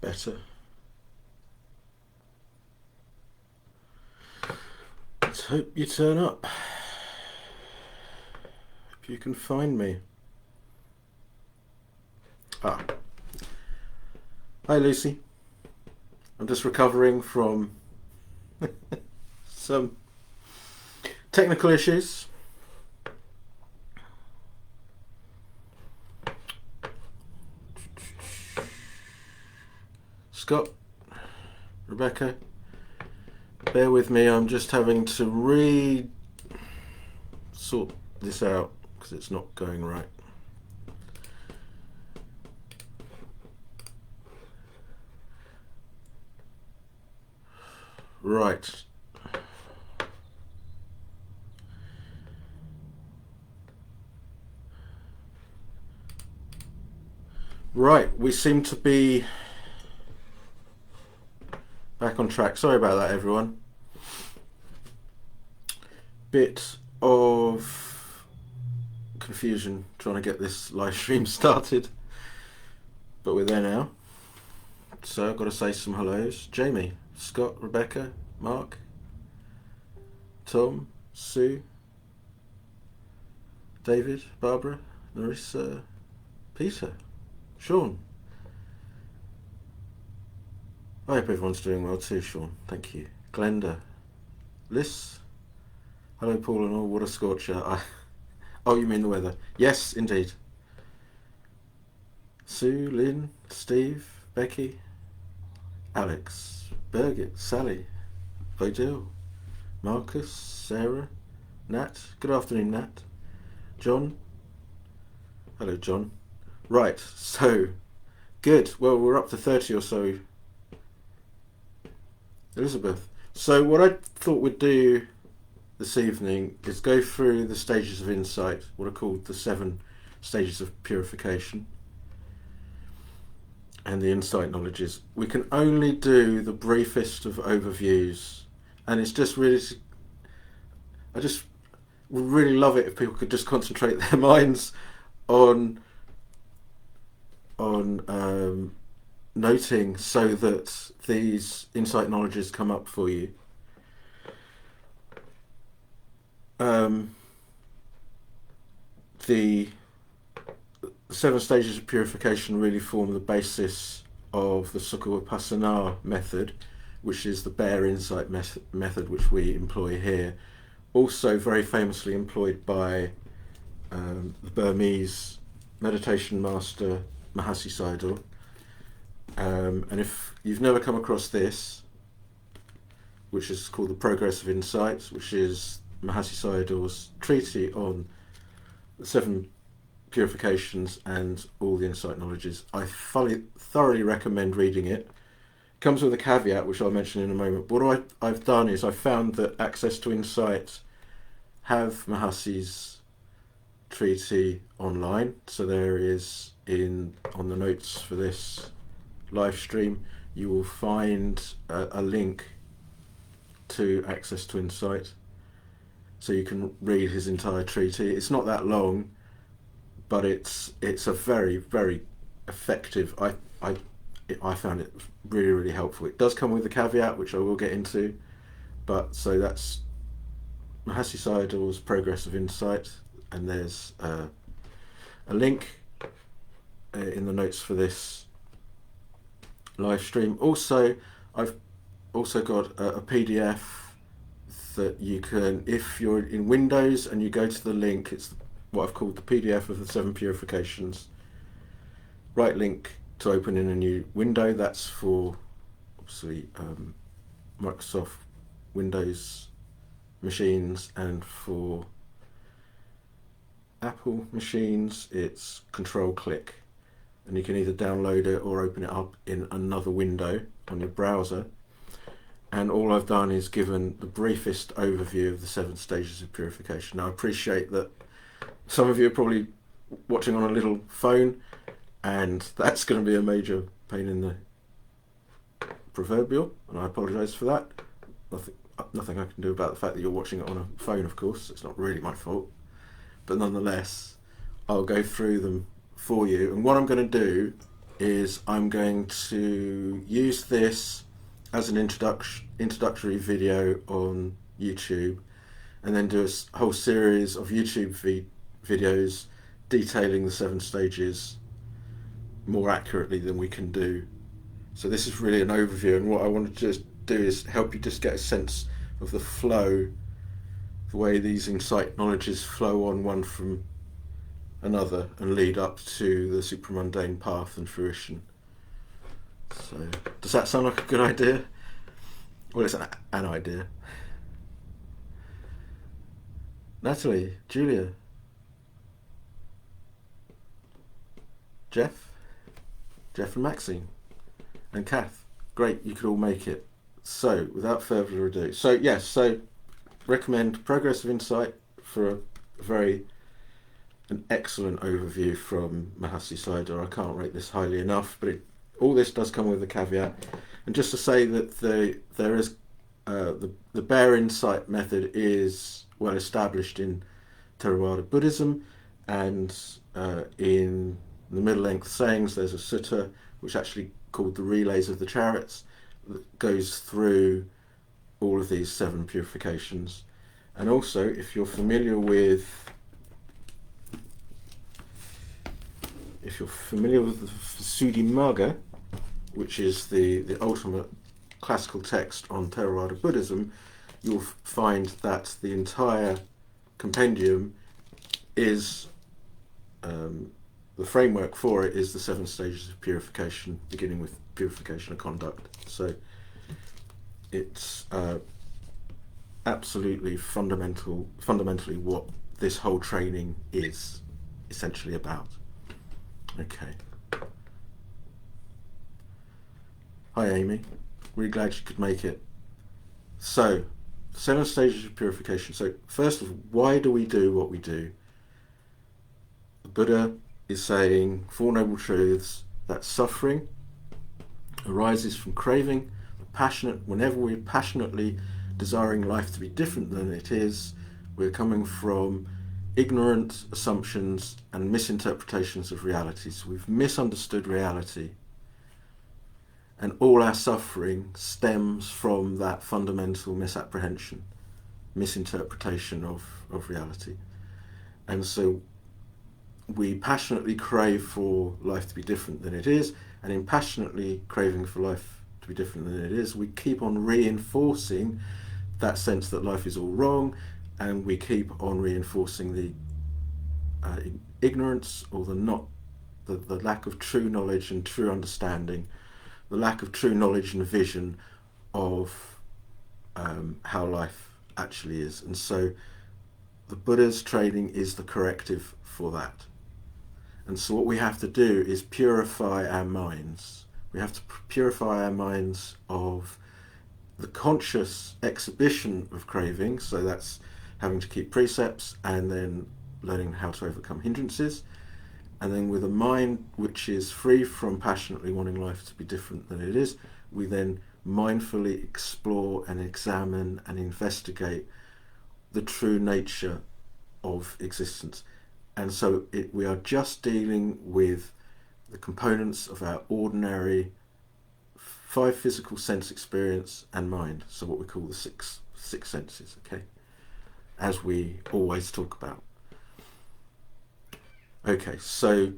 better. Let's hope you turn up. Hope you can find me. Hi Lucy. I'm just recovering from some technical issues. Scott, Rebecca, bear with me, I'm just having to sort this out because it's not going right. Right. Right, we seem to be back on track. Sorry about that, everyone. Bit of confusion trying to get this live stream started, but we're there now. So I've got to say some hellos. Jamie, Scott, Rebecca, Mark, Tom, Sue, David, Barbara, Larissa, Peter, Sean. I hope everyone's doing well too, Sean. Thank you. Glenda, Liz, hello Paul and all. What a scorcher. Oh, you mean the weather? Yes, indeed. Sue, Lynn, Steve, Becky, Alex, Birgit, Sally, Odile, Marcus, Sarah, Nat. Good afternoon, Nat. John. Hello, John. Right, so good. Well, we're up to 30 or so. Elizabeth. So what I thought we'd do this evening is go through the stages of insight, what are called the 7 stages of purification, and the insight knowledges. We can only do the briefest of overviews, and it's just really, I just would really love it if people could just concentrate their minds on noting so that these insight knowledges come up for you. The 7 stages of purification really form the basis of the Sukha Vipassana method, which is the bare insight method which we employ here. Also very famously employed by the Burmese meditation master Mahasi Sayadaw. And if you've never come across this, which is called the Progress of Insight, which is Mahasi Sayadaw's treatise on the 7 purifications and all the insight knowledges, I thoroughly recommend reading it. It comes with a caveat, which I'll mention in a moment. What I've done is I've found that Access to Insight have Mahasi's treatise online, so there is on the notes for this live stream you will find a link to Access to Insight, so you can read his entire treatise. It's not that long, but it's a very, very effective. I found it really, really helpful. It does come with a caveat, which I will get into, but so that's Mahasi Sayadaw's Progress of Insight, and there's a link in the notes for this live stream. Also, I've also got a PDF that you can, if you're in Windows and you go to the link, it's what I've called the PDF of the 7 purifications. Right link to open in a new window. That's for obviously Microsoft Windows machines, and for Apple machines it's Control-click, and you can either download it or open it up in another window on your browser. And all I've done is given the briefest overview of the 7 stages of purification. Now I appreciate that some of you are probably watching on a little phone, and that's going to be a major pain in the proverbial, and I apologise for that. Nothing I can do about the fact that you're watching it on a phone, of course. It's not really my fault. But nonetheless, I'll go through them for you. And what I'm going to do is I'm going to use this as an introductory video on YouTube, and then do a whole series of YouTube videos detailing the 7 stages more accurately than we can do. So this is really an overview, and what I want to just do is help you just get a sense of the flow, the way these insight knowledges flow on one from another and lead up to the supramundane path and fruition. So, does that sound like a good idea? Well, it's an idea. Natalie, Julia, Jeff and Maxine, and Kath. Great, you could all make it. So, without further ado, so recommend Progress of Insight for an excellent overview from Mahasi Sayadaw. I can't rate this highly enough, but all this does come with a caveat. And just to say that there is the bare insight method is well established in Theravada Buddhism, and in the middle length sayings there's a sutta which actually called the Relays of the Chariots that goes through all of these 7 purifications. And also, if you're familiar with the Visuddhimagga, which is the ultimate classical text on Theravada Buddhism, you'll find that the entire compendium is the framework for it is the 7 stages of purification, beginning with purification of conduct. So it's absolutely fundamentally what this whole training is essentially about. Okay. Hi Amy, really glad you could make it. So, 7 stages of purification. So first of all, why do we do what we do? The Buddha is saying 4 noble truths, that suffering arises from craving, whenever we're passionately desiring life to be different than it is, we're coming from ignorant assumptions and misinterpretations of reality. So we've misunderstood reality, and all our suffering stems from that fundamental misapprehension, misinterpretation of reality. And so we passionately crave for life to be different than it is, and in passionately craving for life to be different than it is, we keep on reinforcing that sense that life is all wrong, and we keep on reinforcing the ignorance or the lack of true knowledge and true understanding, the lack of true knowledge and vision of how life actually is. And so the Buddha's training is the corrective for that. And so what we have to do is purify our minds. We have to purify our minds of the conscious exhibition of craving, so that's having to keep precepts and then learning how to overcome hindrances, and then with a mind which is free from passionately wanting life to be different than it is, we then mindfully explore and examine and investigate the true nature of existence. And so we are just dealing with the components of our ordinary 5 physical sense experience and mind, so what we call the six senses, okay, as we always talk about. Okay, so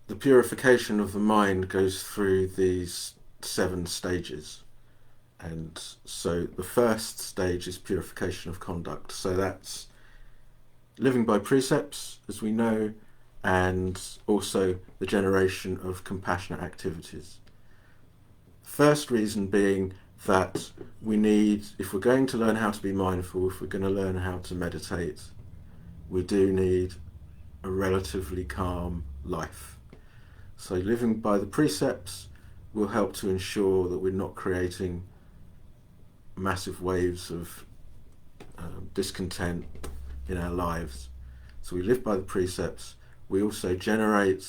the purification of the mind goes through these 7 stages, and so the first stage is purification of conduct. So that's living by precepts, as we know, and also the generation of compassionate activities. First reason being that we need, if we're going to learn how to be mindful, if we're going to learn how to meditate, we do need a relatively calm life. So living by the precepts will help to ensure that we're not creating massive waves of discontent in our lives. So we live by the precepts. We also generate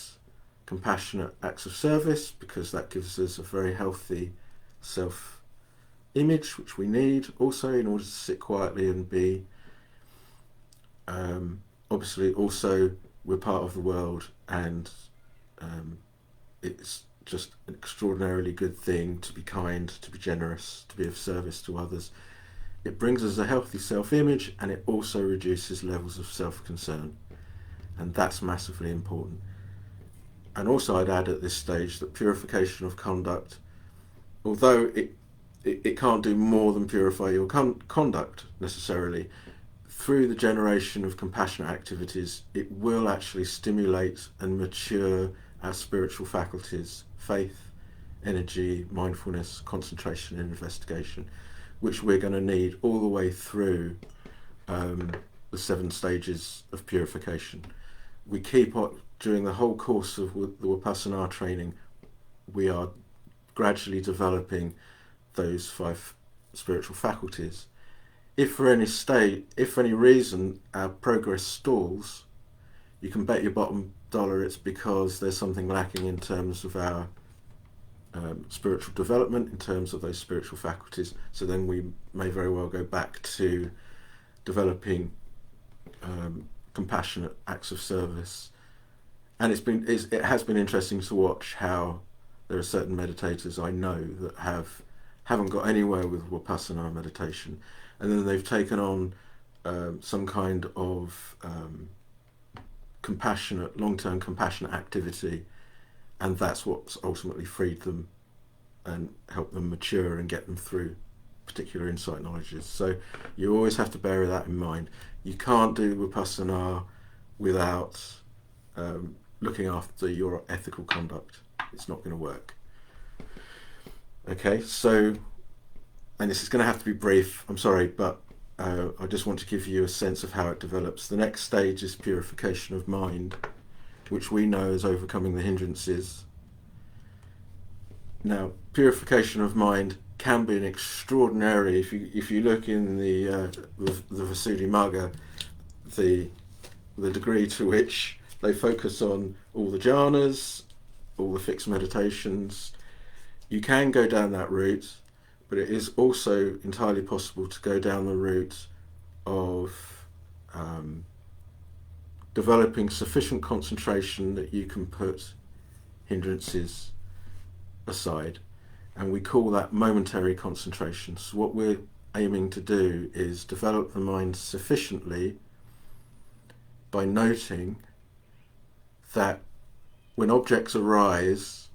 compassionate acts of service, because that gives us a very healthy self-image, which we need also in order to sit quietly and be obviously also we're part of the world, and it's just an extraordinarily good thing to be kind, to be generous, to be of service to others. It brings us a healthy self-image, and it also reduces levels of self-concern, and that's massively important. And also I'd add at this stage that purification of conduct, although it can't do more than purify your conduct necessarily, through the generation of compassionate activities, it will actually stimulate and mature our spiritual faculties, faith, energy, mindfulness, concentration and investigation, which we're going to need all the way through the 7 stages of purification. We keep on, during the whole course of the Vipassana training, we are gradually developing those 5 spiritual faculties. If for any reason our progress stalls, you can bet your bottom dollar it's because there's something lacking in terms of our spiritual development, in terms of those spiritual faculties. So then we may very well go back to developing compassionate acts of service. And it has been interesting to watch how there are certain meditators I know that haven't got anywhere with Vipassana meditation, and then they've taken on some kind of long-term compassionate activity, and that's what's ultimately freed them and helped them mature and get them through particular insight knowledges. So you always have to bear that in mind. You can't do Vipassana without looking after your ethical conduct. It's not going to work. Okay, so, and this is going to have to be brief, I'm sorry, but I just want to give you a sense of how it develops. The next stage is purification of mind, which we know as overcoming the hindrances. Now, purification of mind can be an extraordinary, if you look in the Visuddhimagga, the degree to which they focus on all the jhanas, all the fixed meditations, you can go down that route, but it is also entirely possible to go down the route of developing sufficient concentration that you can put hindrances aside, and we call that momentary concentrations. So what we're aiming to do is develop the mind sufficiently by noting that when objects arise,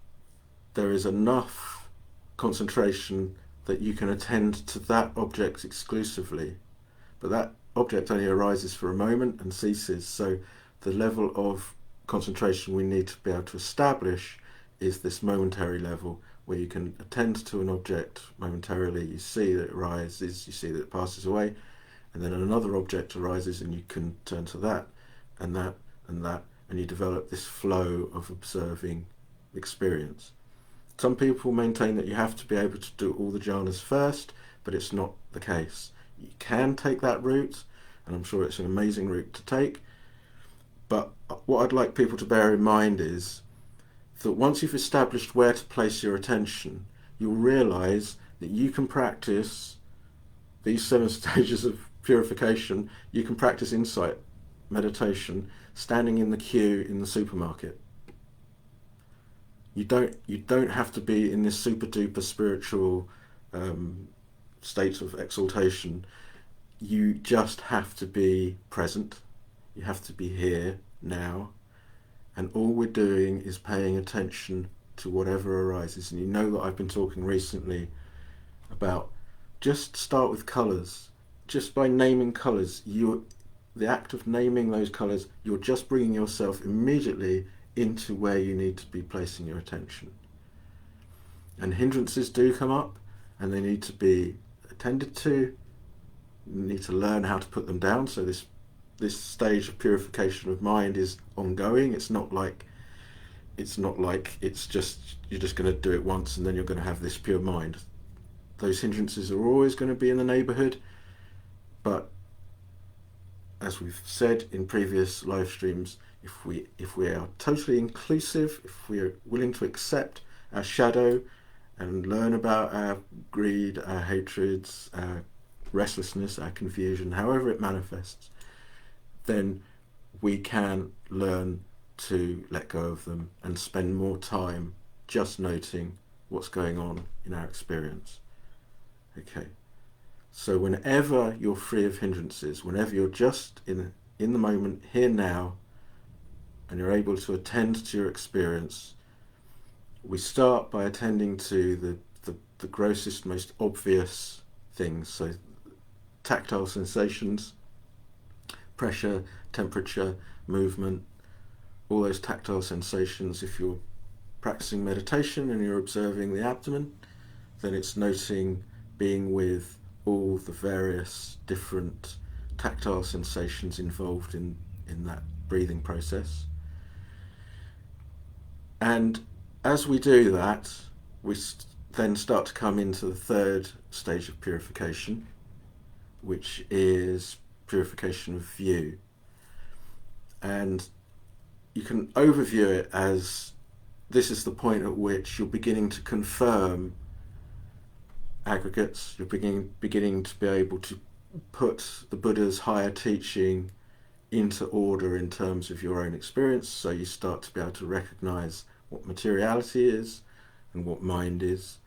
there is enough concentration that you can attend to that object exclusively, but that object only arises for a moment and ceases. So the level of concentration we need to be able to establish is this momentary level, where you can attend to an object momentarily. You see that it arises, you see that it passes away, and then another object arises and you can turn to that and that and that, and you develop this flow of observing experience. Some people maintain that you have to be able to do all the jhanas first, but it's not the case. You can take that route, and I'm sure it's an amazing route to take, but what I'd like people to bear in mind is that once you've established where to place your attention, you'll realise that you can practice these 7 stages of purification. You can practice insight meditation standing in the queue in the supermarket. You don't have to be in this super duper spiritual state of exaltation. You just have to be present. You have to be here now, and all we're doing is paying attention to whatever arises. And you know that I've been talking recently about just start with colours. Just by naming colours, the act of naming those colours, you're just bringing yourself immediately into where you need to be placing your attention. And hindrances do come up, and they need to be attended to. You need to learn how to put them down. So this stage of purification of mind is ongoing. It's not like it's just you're just going to do it once and then you're going to have this pure mind. Those hindrances are always going to be in the neighbourhood, but as we've said in previous live streams, if we are totally inclusive, if we are willing to accept our shadow and learn about our greed, our hatreds, our restlessness, our confusion, however it manifests, then we can learn to let go of them and spend more time just noting what's going on in our experience. Okay, so whenever you're free of hindrances, whenever you're just in the moment, here now, and you're able to attend to your experience, we start by attending to the grossest, most obvious things. So tactile sensations, pressure, temperature, movement, all those tactile sensations. If you're practicing meditation and you're observing the abdomen, then it's noting being with all the various different tactile sensations involved in that breathing process. And as we do that, we then start to come into the third stage of purification, which is purification of view. And you can overview it as this is the point at which you're beginning to confirm aggregates, you're beginning to be able to put the Buddha's higher teaching into order in terms of your own experience. So you start to be able to recognize what materiality is and what mind is.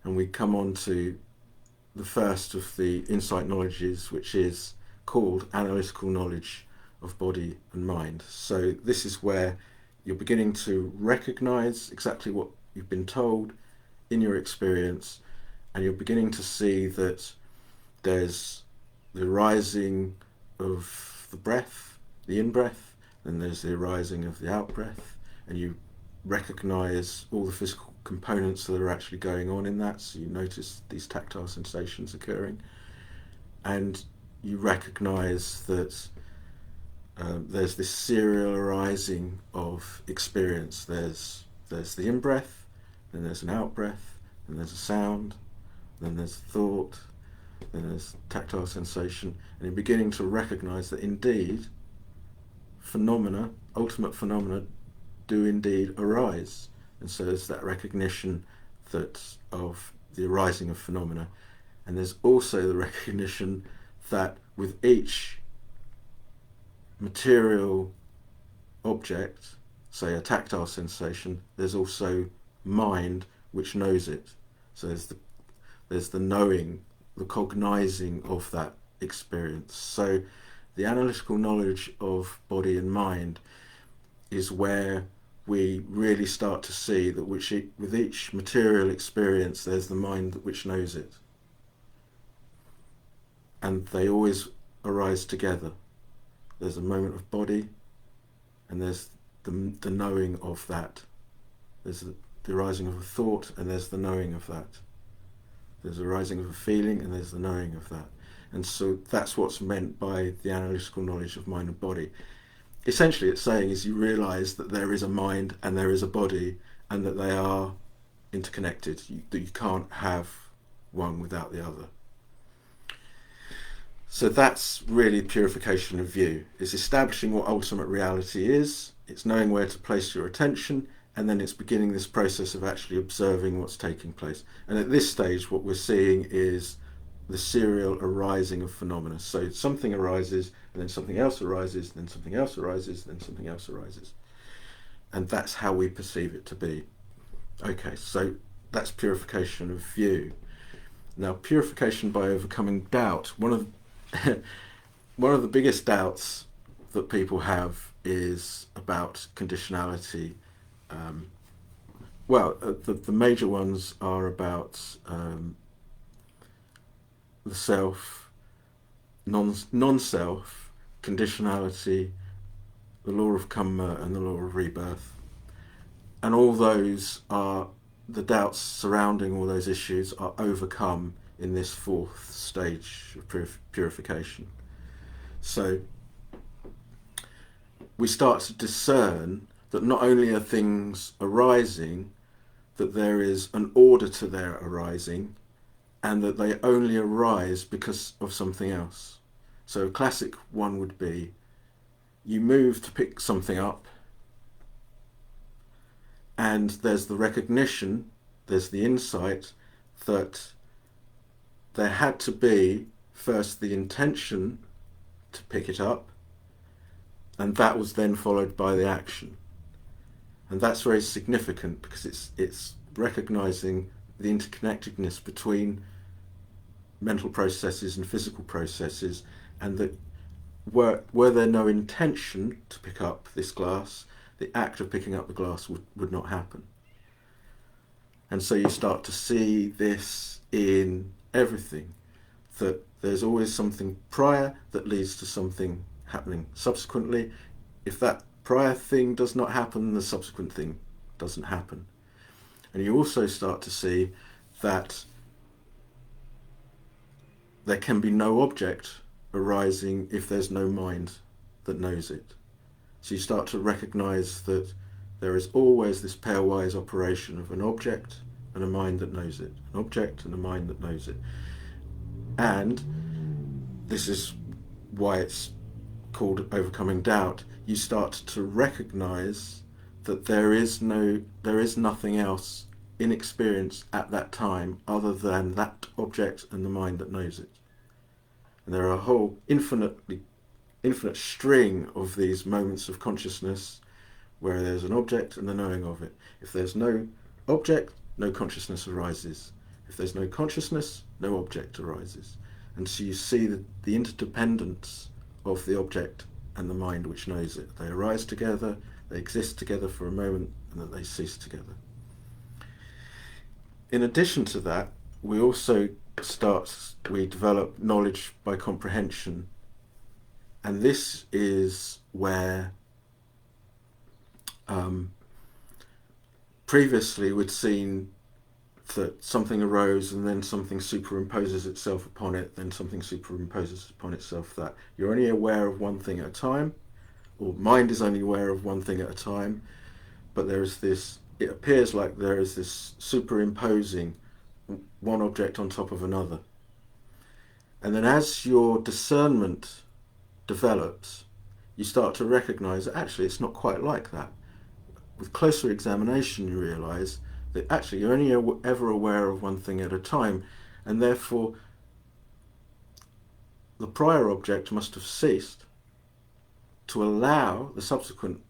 And we come on to the first of the insight knowledges, which is called Analytical Knowledge of Body and Mind. So this is where you're beginning to recognize exactly what you've been told in your experience, and you're beginning to see that there's the arising of the breath, the in-breath, and there's the arising of the out-breath, and you recognize all the physical components that are actually going on in that. So you notice these tactile sensations occurring, and you recognize that there's this serial arising of experience. There's the in-breath, then there's an out-breath, then there's a sound, then there's thought, then there's tactile sensation, and you're beginning to recognize that indeed phenomena, ultimate phenomena, do indeed arise. And so there's that recognition that of the arising of phenomena, and there's also the recognition that with each material object, say a tactile sensation, there's also mind which knows it. So there's the knowing, the cognizing of that experience. So the analytical knowledge of body and mind is where we really start to see that with each material experience there's the mind which knows it, and they always arise together. There's a moment of body, and there's the knowing of that. There's the arising of a thought, and there's the knowing of that. There's a rising of a feeling, and there's the knowing of that. And so that's what's meant by the analytical knowledge of mind and body. Essentially it's saying is you realise that there is a mind and there is a body, and that they are interconnected, that you can't have one without the other. So that's really purification of view. It's establishing what ultimate reality is, it's knowing where to place your attention, and then it's beginning this process of actually observing what's taking place. And at this stage what we're seeing is the serial arising of phenomena. So something arises, and then something else arises, then something else arises, then something else arises. And that's how we perceive it to be. Okay, so that's purification of view. Now, purification by overcoming doubt. One of the biggest doubts that people have is about conditionality. The major ones are about the self, non-self, conditionality, the law of karma, and the law of rebirth. And all those are, the doubts surrounding all those issues are overcome in this fourth stage of purification. So we start to discern that not only are things arising, that there is an order to their arising, and that they only arise because of something else. So a classic one would be, you move to pick something up, and there's the recognition, there's the insight that there had to be first the intention to pick it up, and that was then followed by the action. And that's very significant because it's recognizing the interconnectedness between mental processes and physical processes, and that were there no intention to pick up this glass, the act of picking up the glass would not happen. And so you start to see this in everything, that there's always something prior that leads to something happening subsequently. If that prior thing does not happen, the subsequent thing doesn't happen. And you also start to see that there can be no object arising if there's no mind that knows it. So you start to recognize that there is always this pairwise operation of an object and a mind that knows it, an object and a mind that knows it. And this is why it's called overcoming doubt. You start to recognize that there is nothing else in experience at that time other than that object and the mind that knows it. And there are a whole infinite string of these moments of consciousness where there's an object and the knowing of it. If there's no object, no consciousness arises. If there's no consciousness, no object arises. And so you see the interdependence of the object and the mind which knows it. They arise together, they exist together for a moment, and that they cease together. In addition to that, we develop knowledge by comprehension. And this is where previously we'd seen that something arose and then something superimposes itself upon it, then something superimposes upon itself that. You're only aware of one thing at a time, or mind is only aware of one thing at a time, but there is this, it appears like there is this superimposing one object on top of another. And then as your discernment develops, you start to recognize that actually it's not quite like that. With closer examination, you realize that actually you're only ever aware of one thing at a time, and therefore the prior object must have ceased to allow the subsequent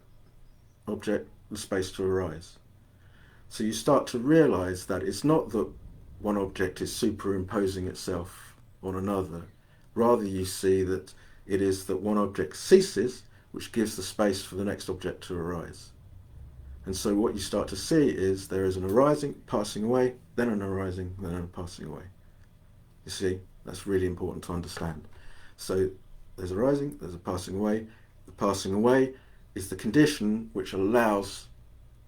object the space to arise. So you start to realize that it's not that one object is superimposing itself on another. Rather, you see that it is that one object ceases, which gives the space for the next object to arise. And so what you start to see is there is an arising, passing away, then an arising, then a passing away. You see, that's really important to understand. So there's a rising, there's a passing away. The passing away is the condition which allows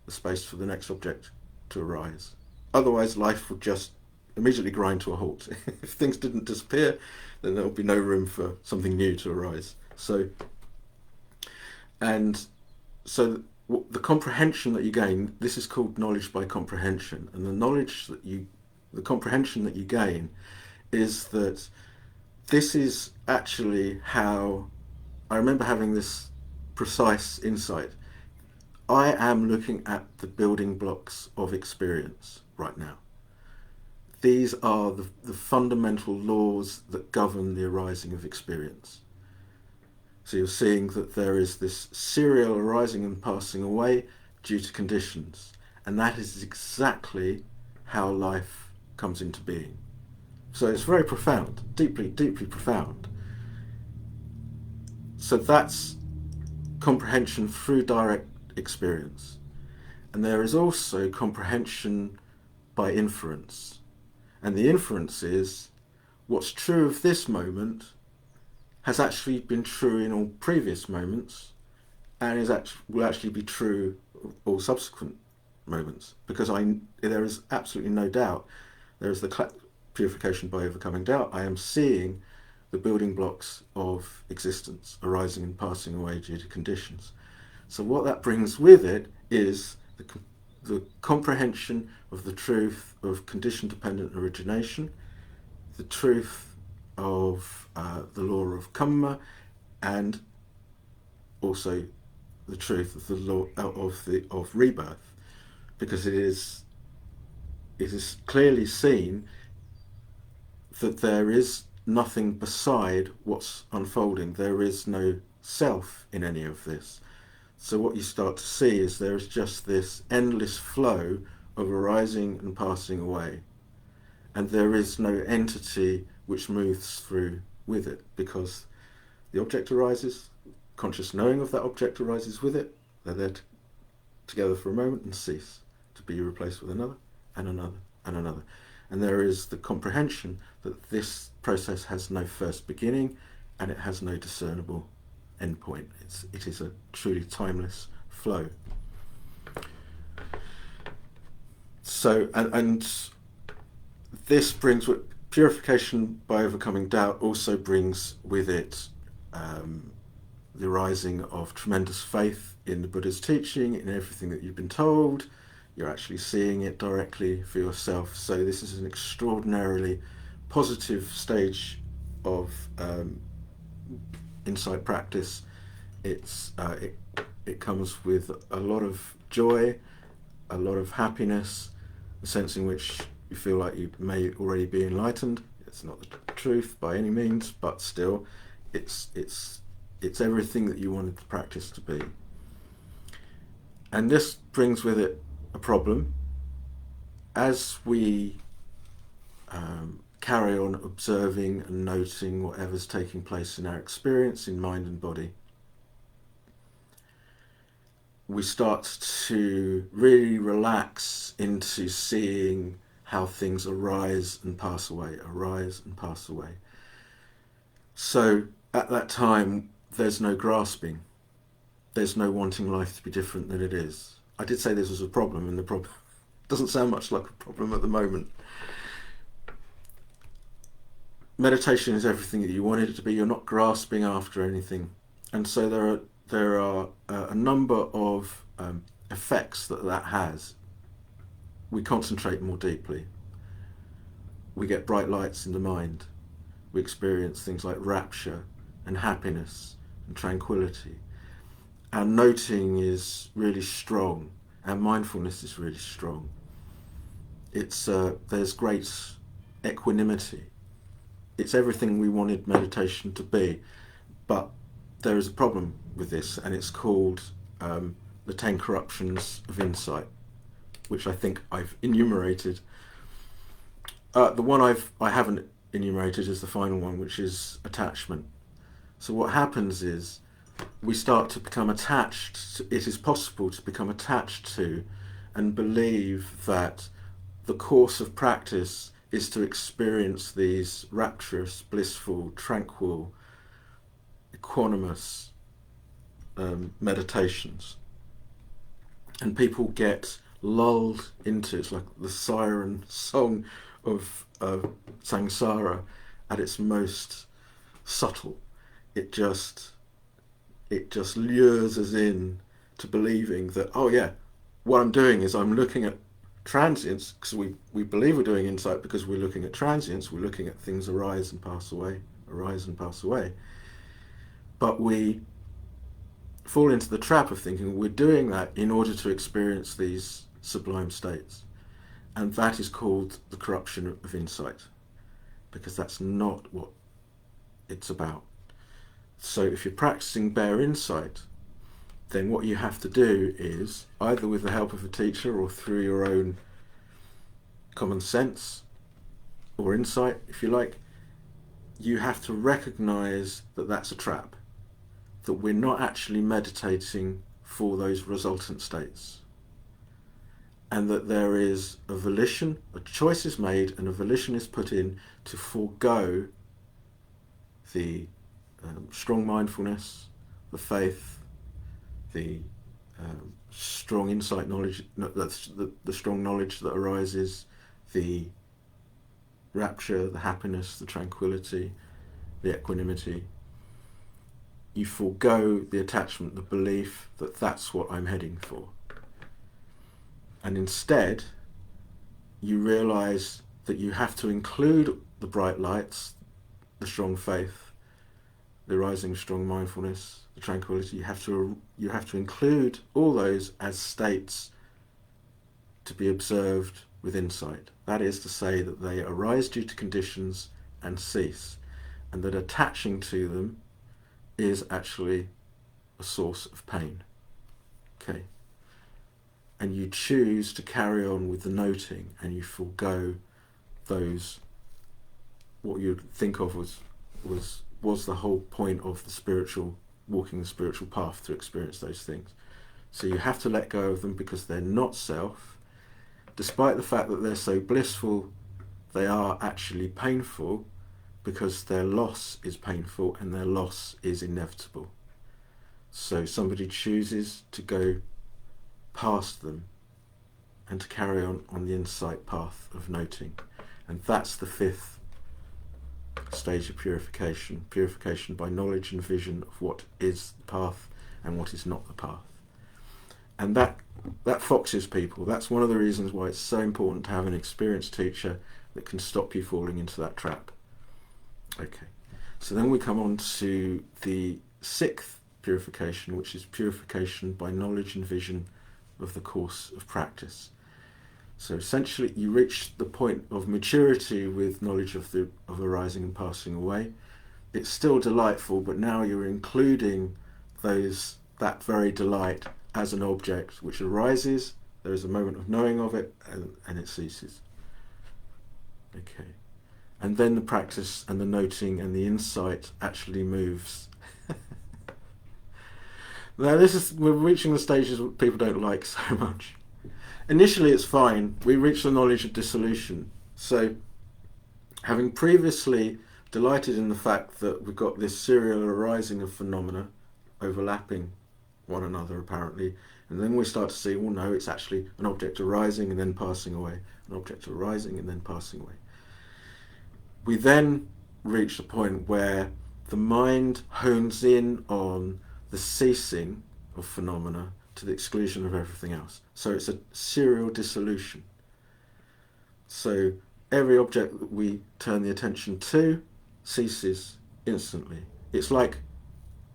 the space for the next object to arise. Otherwise, life would just immediately grind to a halt. If things didn't disappear, then there would be no room for something new to arise. So the comprehension that you gain, this is called knowledge by comprehension, and the comprehension that you gain is that this is actually how, I remember having this precise insight. I am looking at the building blocks of experience right now. These are the fundamental laws that govern the arising of experience. So you're seeing that there is this serial arising and passing away due to conditions. And that is exactly how life comes into being. So it's very profound, deeply, deeply profound. So that's comprehension through direct experience. And there is also comprehension by inference. And the inference is what's true of this moment has actually been true in all previous moments, and will actually be true of all subsequent moments, because there is absolutely no doubt. There is the purification by overcoming doubt. I am seeing the building blocks of existence arising and passing away due to conditions. So what that brings with it is the comprehension of the truth of condition-dependent origination, the truth of the law of karma, and also the truth of the law of rebirth, because it is clearly seen that there is nothing beside what's unfolding. There is no self in any of this. So what you start to see is there is just this endless flow of arising and passing away, and there is no entity which moves through with it, because the object arises, conscious knowing of that object arises with it, they're there together for a moment and cease, to be replaced with another and another and another. And there is the comprehension that this process has no first beginning and it has no discernible end point. It is a truly timeless flow. So, and this brings, purification by overcoming doubt also brings with it the arising of tremendous faith in the Buddha's teaching, in everything that you've been told. You're actually seeing it directly for yourself. So this is an extraordinarily positive stage of insight practice. It comes with a lot of joy, a lot of happiness, a sense in which you feel like you may already be enlightened. It's not the truth by any means, but still, it's everything that you wanted the practice to be. And this brings with it a problem. As we carry on observing and noting whatever's taking place in our experience in mind and body, we start to really relax into seeing how things arise and pass away, arise and pass away. So at that time, there's no grasping. There's no wanting life to be different than it is. I did say this was a problem, and the problem doesn't sound much like a problem at the moment. Meditation is everything that you wanted it to be. You're not grasping after anything. And so there are a number of effects that has. We concentrate more deeply. We get bright lights in the mind. We experience things like rapture and happiness and tranquility. Our noting is really strong. Our mindfulness is really strong. There's great equanimity. It's everything we wanted meditation to be. But there is a problem with this, and it's called the 10 corruptions of insight, which I think I've enumerated. The one I haven't enumerated is the final one, which is attachment. So what happens is we start to become attached. It is possible to become attached to and believe that the course of practice is to experience these rapturous, blissful, tranquil, equanimous meditations. And people get lulled into, it's like the siren song of samsara at its most subtle. It just lures us in to believing that, oh yeah, what I'm doing is I'm looking at transients, because we believe we're doing insight because we're looking at transients, we're looking at things arise and pass away, arise and pass away. But we fall into the trap of thinking we're doing that in order to experience these sublime states. And that is called the corruption of insight, because that's not what it's about. So if you're practicing bare insight, then what you have to do is, either with the help of a teacher or through your own common sense or insight, if you like, you have to recognize that that's a trap, that we're not actually meditating for those resultant states, and that there is a volition, a choice is made and a volition is put in to forego the strong mindfulness, the faith, the strong insight knowledge, the strong knowledge that arises, the rapture, the happiness, the tranquility, the equanimity. You forego the attachment, the belief that that's what I'm heading for. And instead, you realize that you have to include the bright lights, the strong faith, the rising strong mindfulness, the tranquility. You have to include all those as states to be observed with insight. That is to say that they arise due to conditions and cease, and that attaching to them is actually a source of pain. Okay. And you choose to carry on with the noting, and you forego those, what you'd think of was the whole point of the spiritual, walking the spiritual path, to experience those things. So you have to let go of them because they're not self. Despite the fact that they're so blissful, they are actually painful, because their loss is painful and their loss is inevitable. So somebody chooses to go past them and to carry on the insight path of noting. And that's the fifth stage of purification. Purification by knowledge and vision of what is the path and what is not the path. And that foxes people. That's one of the reasons why it's so important to have an experienced teacher that can stop you falling into that trap. Okay, so then we come on to the sixth purification, which is purification by knowledge and vision of the course of practice. So essentially you reach the point of maturity with knowledge of arising and passing away. It's still delightful, but now you're including that very delight as an object which arises. There is a moment of knowing of it, and it ceases. Okay. And then the practice and the noting and the insight actually moves. Now we're reaching the stages that people don't like so much. Initially it's fine. We reach the knowledge of dissolution. So having previously delighted in the fact that we've got this serial arising of phenomena overlapping one another apparently, and then we start to see, well no, it's actually an object arising and then passing away, an object arising and then passing away. We then reach a point where the mind hones in on the ceasing of phenomena to the exclusion of everything else. So it's a serial dissolution. So every object that we turn the attention to ceases instantly. It's like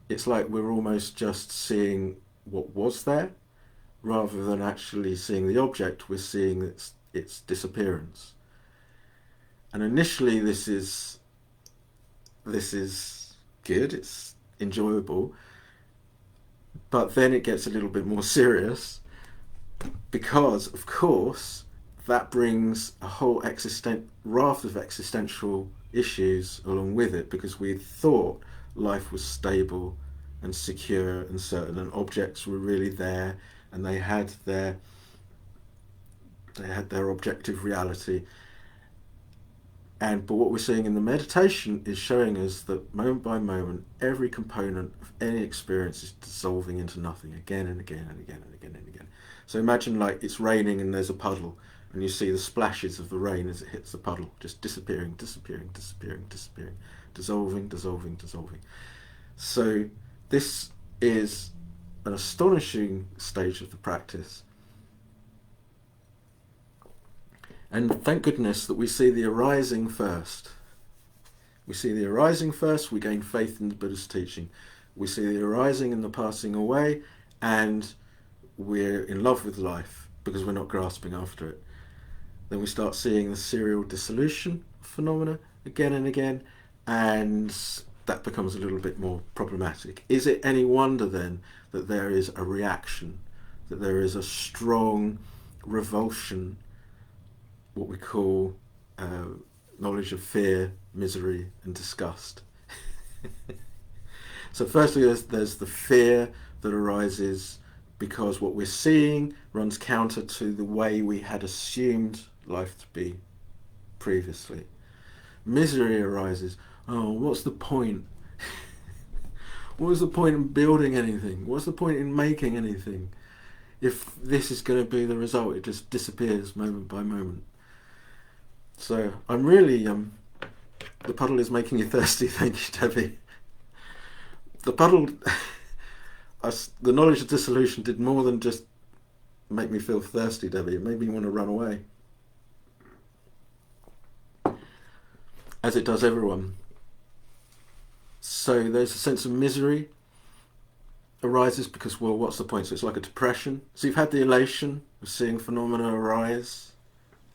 we're almost just seeing what was there, rather than actually seeing the object. We're seeing its disappearance. And initially this is good, it's enjoyable, but then it gets a little bit more serious, because of course that brings a whole raft of existential issues along with it, because we thought life was stable and secure and certain, and objects were really there, and they had their objective reality. But what we're seeing in the meditation is showing us that moment by moment, every component of any experience is dissolving into nothing again and again and again and again and again. So imagine like it's raining and there's a puddle, and you see the splashes of the rain as it hits the puddle, just disappearing, disappearing, disappearing, disappearing, dissolving, dissolving, dissolving. So this is an astonishing stage of the practice. And thank goodness that we see the arising first. We see the arising first, we gain faith in the Buddha's teaching. We see the arising and the passing away, and we're in love with life because we're not grasping after it. Then we start seeing the serial dissolution phenomena again and again, and that becomes a little bit more problematic. Is it any wonder then that there is a reaction, that there is a strong revulsion, what we call knowledge of fear, misery and disgust? So firstly there's the fear that arises because what we're seeing runs counter to the way we had assumed life to be previously. Misery arises. Oh, what's the point? What's the point in building anything? What's the point in making anything? If this is going to be the result, it just disappears moment by moment. So I'm really, the puddle is making you thirsty, thank you, Debbie. The puddle, the knowledge of dissolution did more than just make me feel thirsty, Debbie. It made me want to run away. As it does everyone. So there's a sense of misery arises because, well, what's the point? So it's like a depression. So you've had the elation of seeing phenomena arise,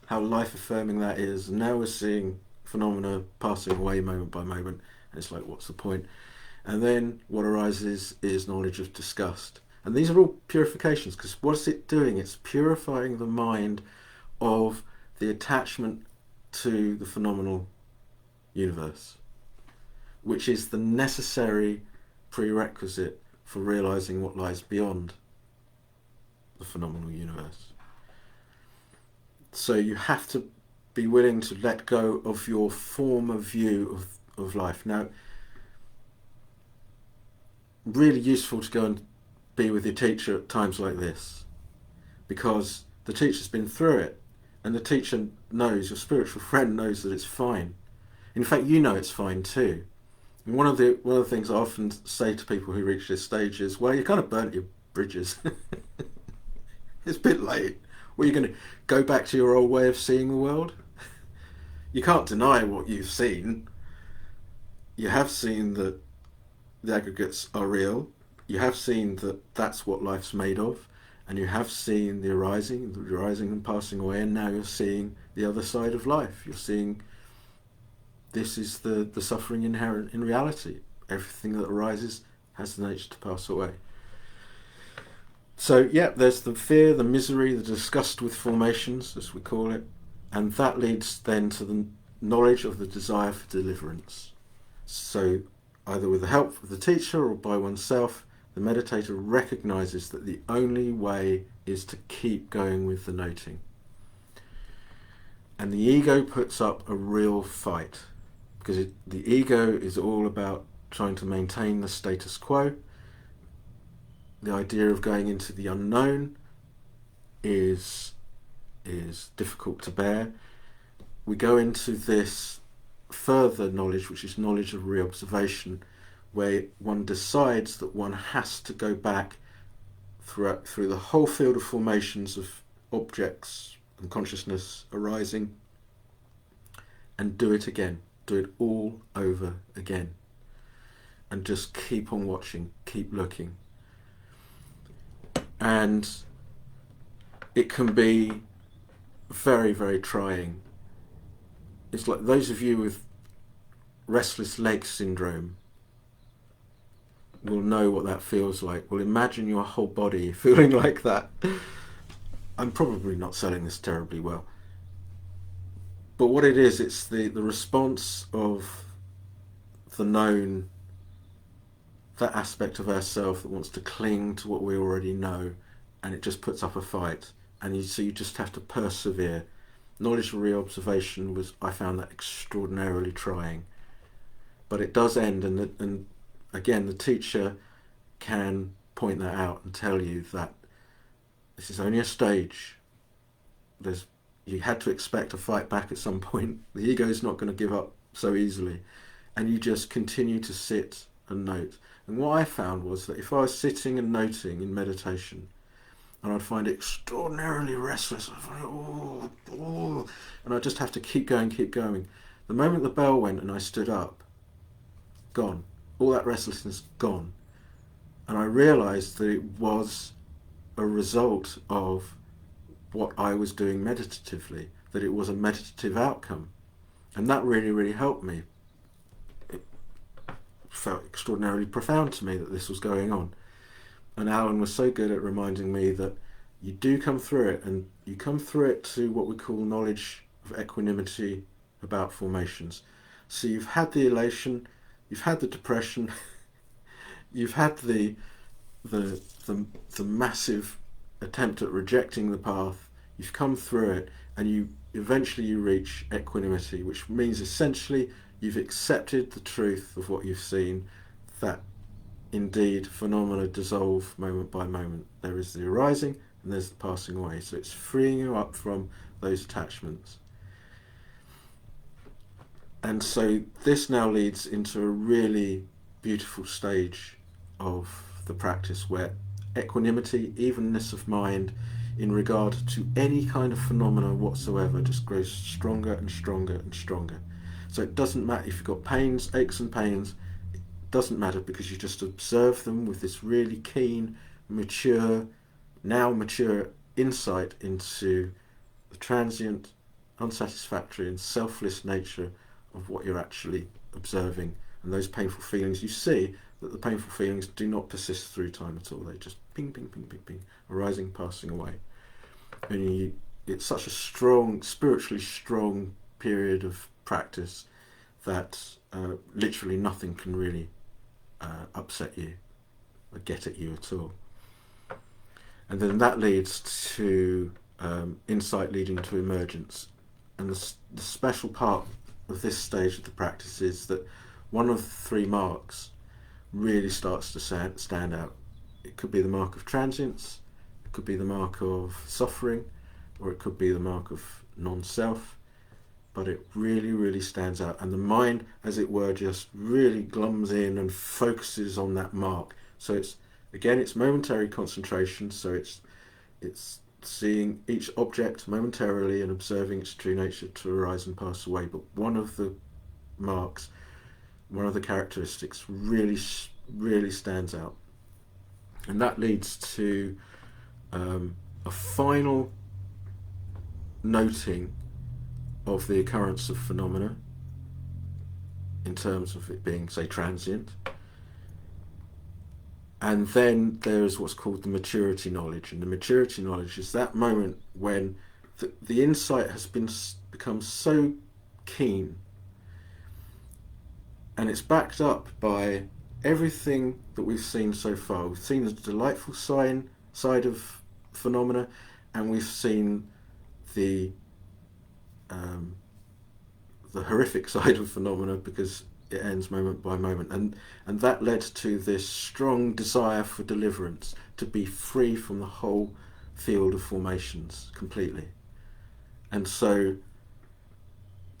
how life-affirming that is. And now we're seeing phenomena passing away moment by moment. And it's like, what's the point? And then what arises is knowledge of disgust. And these are all purifications, because what's it doing? It's purifying the mind of the attachment to the phenomenal universe, which is the necessary prerequisite for realizing what lies beyond the phenomenal universe. So you have to be willing to let go of your former view of life. Now, really useful to go and be with your teacher at times like this, because the teacher's been through it, and the teacher knows, your spiritual friend knows that it's fine. In fact, you know it's fine too. And one of the things I often say to people who reach this stage is, well, you kind of burnt your bridges. It's a bit late. Well, you're going to go back to your old way of seeing the world? You can't deny what you've seen. You have seen that the aggregates are real. You have seen that that's what life's made of. And you have seen the arising and passing away, and now you're seeing the other side of life. You're seeing this is the suffering inherent in reality. Everything that arises has the nature to pass away. So, yeah, there's the fear, the misery, the disgust with formations, as we call it, and that leads then to the knowledge of the desire for deliverance. So, either with the help of the teacher or by oneself, the meditator recognizes that the only way is to keep going with the noting. And the ego puts up a real fight, because the ego is all about trying to maintain the status quo. The idea of going into the unknown is difficult to bear. We go into this further knowledge, which is knowledge of reobservation, where one decides that one has to go back through the whole field of formations of objects and consciousness arising, and do it again, do it all over again, and just keep on watching, keep looking. And it can be very, very trying. It's like those of you with restless leg syndrome will know what that feels like. Well, imagine your whole body feeling like that. I'm probably not selling this terribly well. But what it is, it's the response of the known, that aspect of ourself that wants to cling to what we already know, and it just puts up a fight. And so you just have to persevere. Knowledge of reobservation I found that extraordinarily trying. But it does end, and again, the teacher can point that out and tell you that this is only a stage. You had to expect a fight back at some point. The ego is not going to give up so easily. And you just continue to sit and note. And what I found was that if I was sitting and noting in meditation, and I'd find it extraordinarily restless, I'd find, and I'd just have to keep going. The moment the bell went and I stood up, gone. All that restlessness gone. And I realised that it was a result of what I was doing meditatively, that it was a meditative outcome. And that really, really helped me. It felt extraordinarily profound to me that this was going on. And Alan was so good at reminding me that you do come through it, and you come through it to what we call knowledge of equanimity about formations. So you've had the elation, you've had the depression, you've had the massive attempt at rejecting the path, you've come through it, and you eventually reach equanimity, which means essentially you've accepted the truth of what you've seen, that indeed phenomena dissolve moment by moment. There is the arising and there's the passing away. So it's freeing you up from those attachments. And so this now leads into a really beautiful stage of the practice where equanimity, evenness of mind in regard to any kind of phenomena whatsoever just grows stronger and stronger and stronger. So it doesn't matter if you've got pains, aches and pains, it doesn't matter, because you just observe them with this really keen, mature insight into the transient, unsatisfactory and selfless nature of what you're actually observing and those painful feelings, you see that the painful feelings do not persist through time at all. They just ping, ping, ping, ping, ping, arising, passing away. And it's such a strong, spiritually strong period of practice that literally nothing can really upset you or get at you at all. And then that leads to insight leading to emergence. And the special part of this stage of the practice is that one of the three marks really starts to stand out. It could be the mark of transience, it could be the mark of suffering, or it could be the mark of non-self, but it really, really stands out. And the mind, as it were, just really glums in and focuses on that mark. So it's momentary concentration, so it's seeing each object momentarily and observing its true nature to arise and pass away. But one of the marks, one of the characteristics really, really stands out. And that leads to a final noting of the occurrence of phenomena in terms of it being, say, transient. And then there is what's called the maturity knowledge. And the maturity knowledge is that moment when the insight has become so keen, and it's backed up by everything that we've seen so far. We've seen the delightful side of phenomena, and we've seen the horrific side of phenomena, because it ends moment by moment, and that led to this strong desire for deliverance, to be free from the whole field of formations completely. And so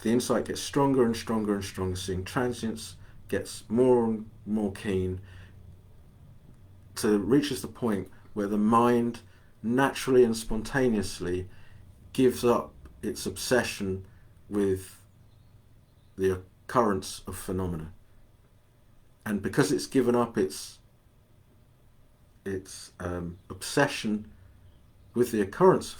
the insight gets stronger and stronger and stronger, seeing transience gets more and more keen, to reaches the point where the mind naturally and spontaneously gives up its obsession with the occurrence of phenomena. And because it's given up its obsession with the occurrence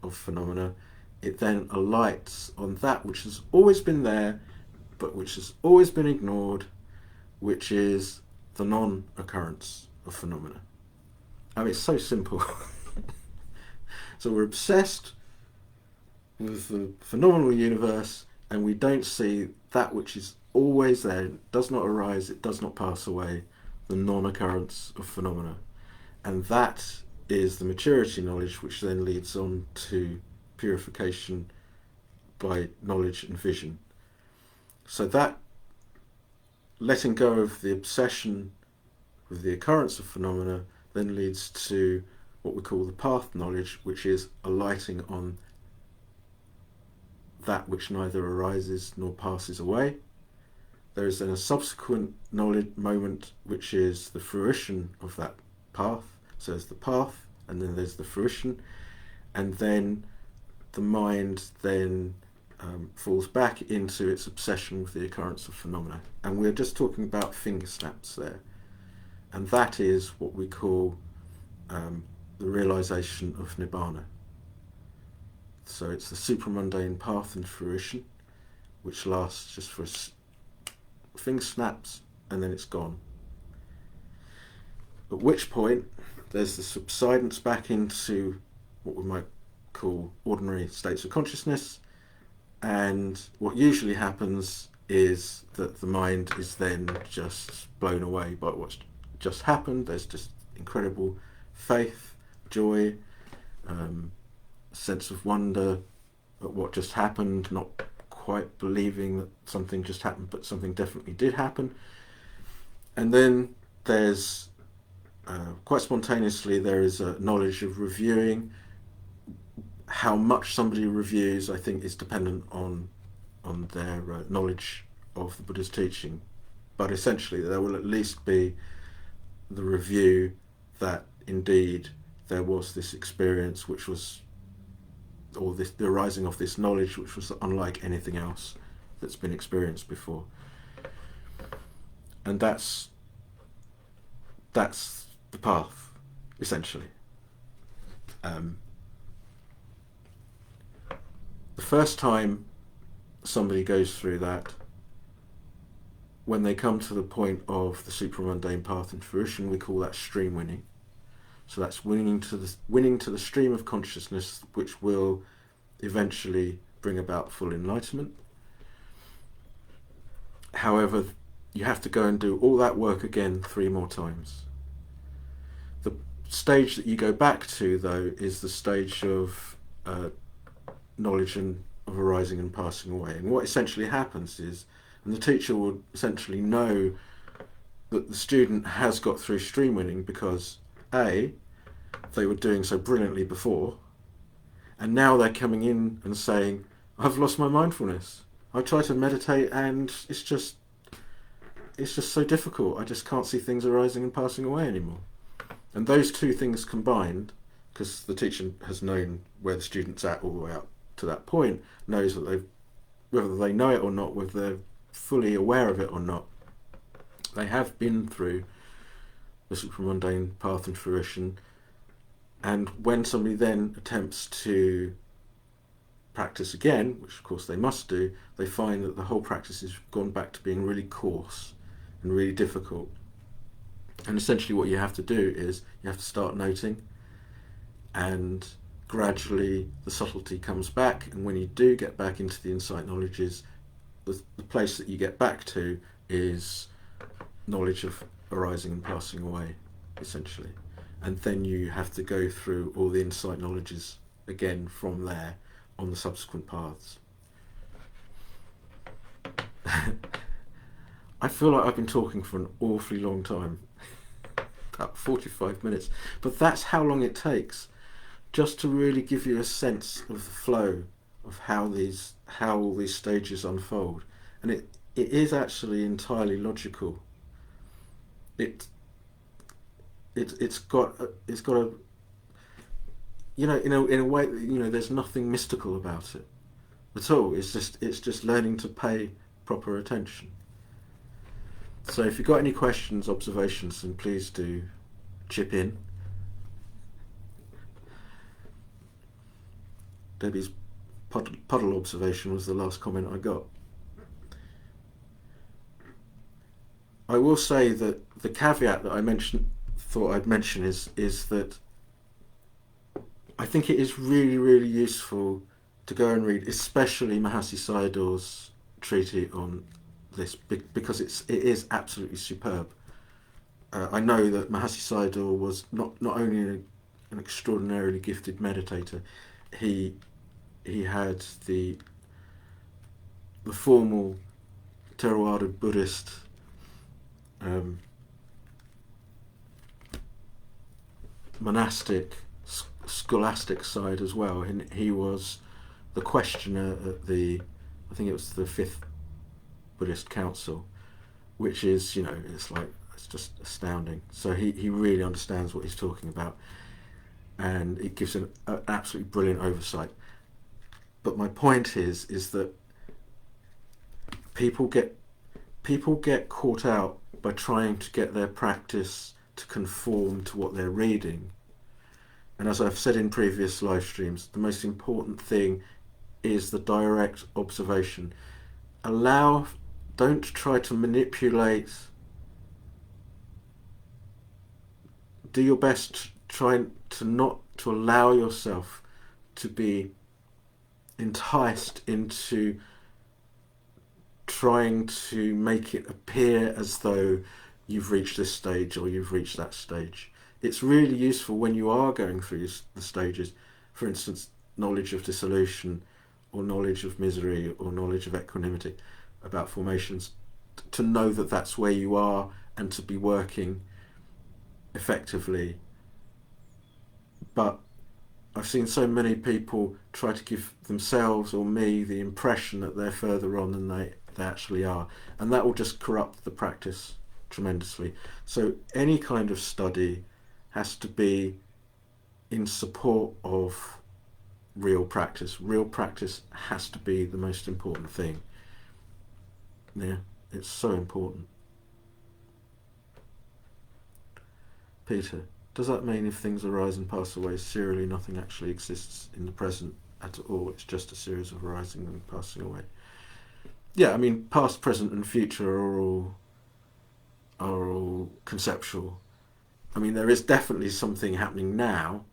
of phenomena, it then alights on that which has always been there, but which has always been ignored, which is the non-occurrence of phenomena. I mean, it's so simple. So we're obsessed with the phenomenal universe, and we don't see that which is always there. It does not arise, it does not pass away, the non-occurrence of phenomena. And that is the maturity knowledge, which then leads on to purification by knowledge and vision. So that letting go of the obsession with the occurrence of phenomena then leads to what we call the path knowledge, which is alighting on that which neither arises nor passes away. There is then a subsequent knowledge moment, which is the fruition of that path. So there's the path, and then there's the fruition, and then the mind then falls back into its obsession with the occurrence of phenomena. And we're just talking about finger snaps there. And that is what we call the realization of Nirvana. So it's the supramundane path and fruition, which lasts just for finger snaps, and then it's gone. At which point there's the subsidence back into what we might call ordinary states of consciousness, and what usually happens is that the mind is then just blown away by what's just happened. There's just incredible faith, joy, sense of wonder at what just happened, not quite believing that something just happened, but something definitely did happen. And then there's quite spontaneously there is a knowledge of reviewing. How much somebody reviews, I think, is dependent on their knowledge of the Buddha's teaching, but essentially there will at least be the review that indeed there was this experience which was, or the arising of this knowledge which was unlike anything else that's been experienced before. And that's the path, essentially. The first time somebody goes through that, when they come to the point of the supramundane path and fruition, we call that stream winning. So that's winning to the stream of consciousness, which will eventually bring about full enlightenment. However, you have to go and do all that work again 3 more times. The stage that you go back to, though, is the stage of knowledge and of arising and passing away. And what essentially happens is, and the teacher will essentially know that the student has got through stream winning because A, they were doing so brilliantly before, and now they're coming in and saying, I've lost my mindfulness. I try to meditate and it's just so difficult. I just can't see things arising and passing away anymore. And those two things combined, because the teacher has known where the student's at all the way up to that point, knows that whether they know it or not, whether they're fully aware of it or not, they have been through the supramundane path and fruition. And when somebody then attempts to practice again, which of course they must do, they find that the whole practice has gone back to being really coarse and really difficult. And essentially what you have to do is you have to start noting, and gradually the subtlety comes back, and when you do get back into the insight knowledges, the place that you get back to is knowledge of arising and passing away, essentially. And then you have to go through all the insight knowledges again from there on the subsequent paths. I feel like I've been talking for an awfully long time, about 45 minutes, but that's how long it takes, just to really give you a sense of the flow of how all these stages unfold. And it is actually entirely logical. It's got a, in a way, there's nothing mystical about it at all. It's just learning to pay proper attention. So if you've got any questions, observations, then please do chip in. Debbie's puddle observation was the last comment I got. I will say that the caveat that I thought I'd mention is that I think it is really, really useful to go and read, especially Mahasi Sayadaw's treatise on this, because it is absolutely superb. I know that Mahasi Sayadaw was not only an extraordinarily gifted meditator, he had the formal Theravada Buddhist monastic scholastic side as well, and he was the questioner at I think it was the 5th Buddhist Council, which is, it's just astounding. So he really understands what he's talking about, and it gives an absolutely brilliant oversight. But my point is that people get caught out by trying to get their practice to conform to what they're reading. And as I've said in previous live streams, the most important thing is the direct observation. Don't try to manipulate. Do your best trying to not to allow yourself to be enticed into trying to make it appear as though you've reached this stage or you've reached that stage. It's really useful when you are going through the stages, for instance, knowledge of dissolution or knowledge of misery or knowledge of equanimity about formations, to know that that's where you are and to be working effectively. But I've seen so many people try to give themselves or me the impression that they're further on than they actually are, and that will just corrupt the practice tremendously. So any kind of study has to be in support of real practice. Real practice has to be the most important thing. Yeah, it's so important. Peter, does that mean if things arise and pass away serially, nothing actually exists in the present at all? It's just a series of arising and passing away. Yeah, I mean, past, present, and future are all conceptual. I mean, there is definitely something happening now,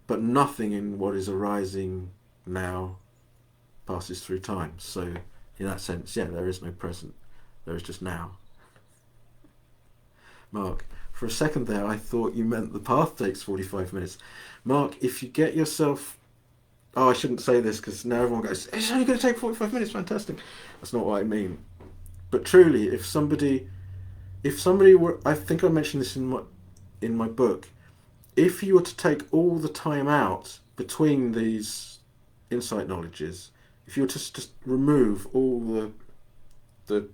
but nothing in what is arising now passes through time. So, in that sense, yeah, there is no present. There is just now. Mark, for a second there, I thought you meant the path takes 45 minutes. Mark, if you get yourself... Oh, I shouldn't say this because now everyone goes, it's only going to take 45 minutes, fantastic. That's not what I mean. But truly, if somebody were... I think I mentioned this in my book. If you were to take all the time out between these insight knowledges, if you were to just remove all the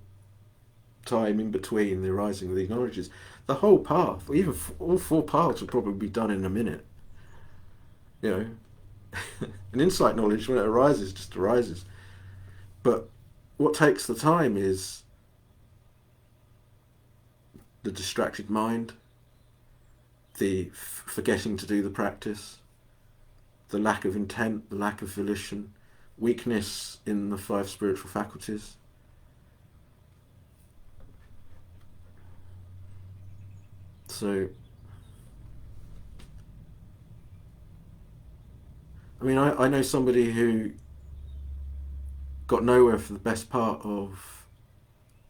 time in between the arising of these knowledges, the whole path, or even all four paths, would probably be done in a minute. You know, an insight knowledge, when it arises, just arises. But what takes the time is the distracted mind, the forgetting to do the practice, the lack of intent, the lack of volition, weakness in the five spiritual faculties. So, I mean, I know somebody who got nowhere for the best part of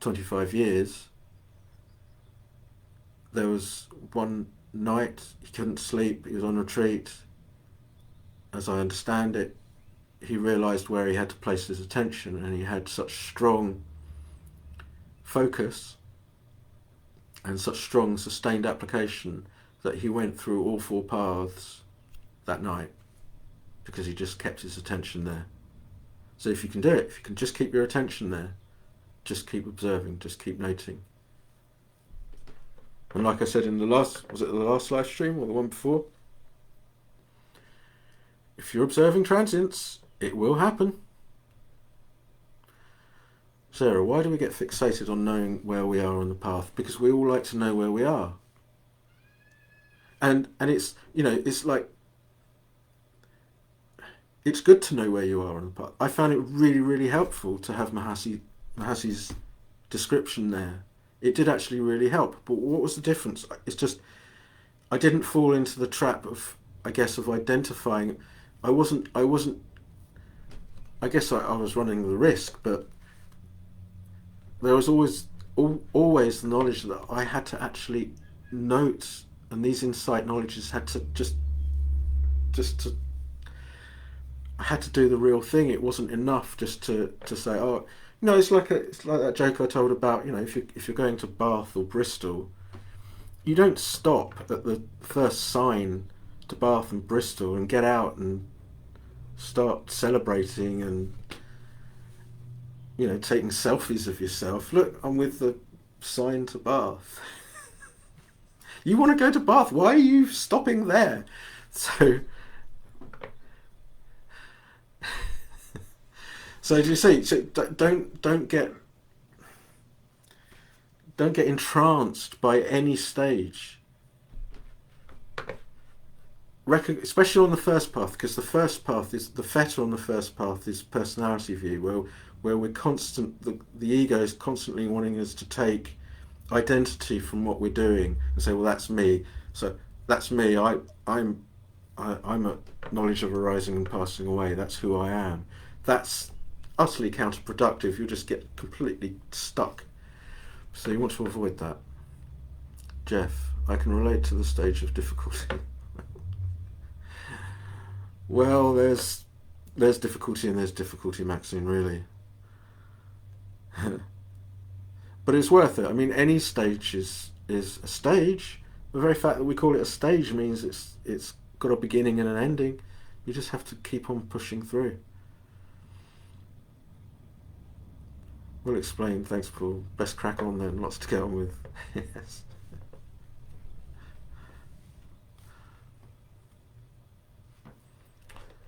25 years. There was one night he couldn't sleep, he was on retreat. As I understand it, he realised where he had to place his attention, and he had such strong focus and such strong sustained application that he went through all four paths that night because he just kept his attention there. So if you can do it, if you can just keep your attention there, just keep observing, just keep noting. And like I said in the last, was it the last live stream or the one before? If you're observing transients, it will happen. Sarah, why do we get fixated on knowing where we are on the path? Because we all like to know where we are. And it's, it's like, it's good to know where you are on the path. I found it really, really helpful to have Mahasi's description there. It did actually really help. But what was the difference? It's just, I didn't fall into the trap of, I guess, of identifying. I guess I was running the risk, but there was always the knowledge that I had to actually note, and these insight knowledges had to just to I had to do the real thing. It wasn't enough just to say, oh, it's like that joke I told about, if you're going to Bath or Bristol, you don't stop at the first sign to Bath and Bristol and get out and start celebrating and taking selfies of yourself. Look, I'm with the sign to Bath. You want to go to Bath? Why are you stopping there? So do you see? So don't get entranced by any stage. Especially on the first path, because the first path is the fetter on the first path is personality view, where we're the ego is constantly wanting us to take identity from what we're doing and say, well, that's me. So that's me. I'm a knowledge of arising and passing away. That's who I am. That's utterly counterproductive. You'll just get completely stuck. So you want to avoid that. Jeff, I can relate to the stage of difficulty. Well, there's difficulty and there's difficulty, Maxine, really. But it's worth it. I mean, any stage is a stage. The very fact that we call it a stage means it's got a beginning and an ending. You just have to keep on pushing through. We'll explain. Thanks, Paul. Best crack on then. Lots to get on with. Yes.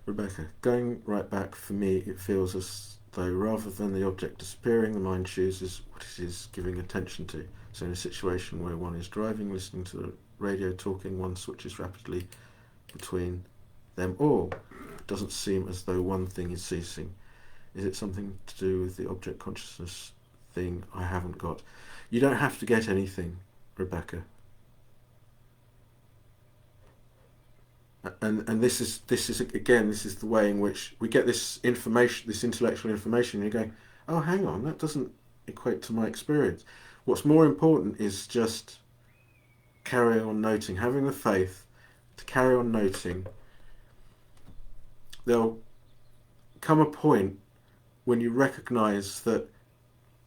Rebecca, going right back, for me, it feels as though rather than the object disappearing, the mind chooses what it is giving attention to. So in a situation where one is driving, listening to the radio, talking, one switches rapidly between them all. It doesn't seem as though one thing is ceasing. Is it something to do with the object consciousness thing I haven't got? You don't have to get anything, Rebecca. And this is again, this is the way in which we get this information, this intellectual information, and you're going, oh, hang on, that doesn't equate to my experience. What's more important is just carry on noting, having the faith to carry on noting. There'll come a point when you recognize that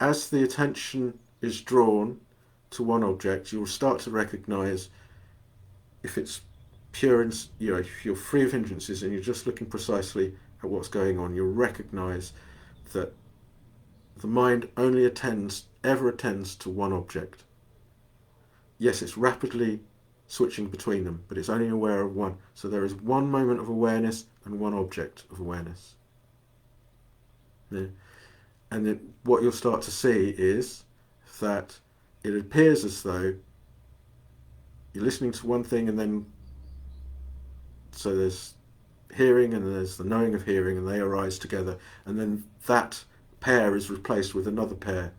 as the attention is drawn to one object, you'll start to recognize if it's pure, if you're free of hindrances and you're just looking precisely at what's going on, you'll recognize that the mind only ever attends to one object. Yes, it's rapidly switching between them, but it's only aware of one. So there is one moment of awareness and one object of awareness. Yeah. And then what you'll start to see is that it appears as though you're listening to one thing, and then so there's hearing and there's the knowing of hearing, and they arise together, and then that pair is replaced with another pair.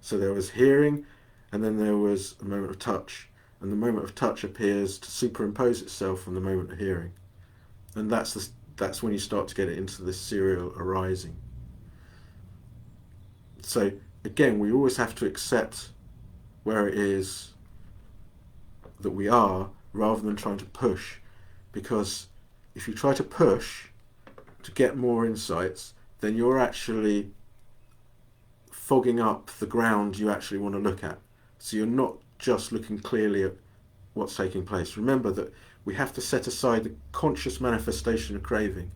So there was hearing, and then there was a moment of touch, and the moment of touch appears to superimpose itself on the moment of hearing, and that's when you start to get it into this serial arising. So again, we always have to accept where it is that we are, rather than trying to push, because if you try to push to get more insights, then you're actually fogging up the ground you actually want to look at. So you're not just looking clearly at what's taking place. Remember that we have to set aside the conscious manifestation of craving,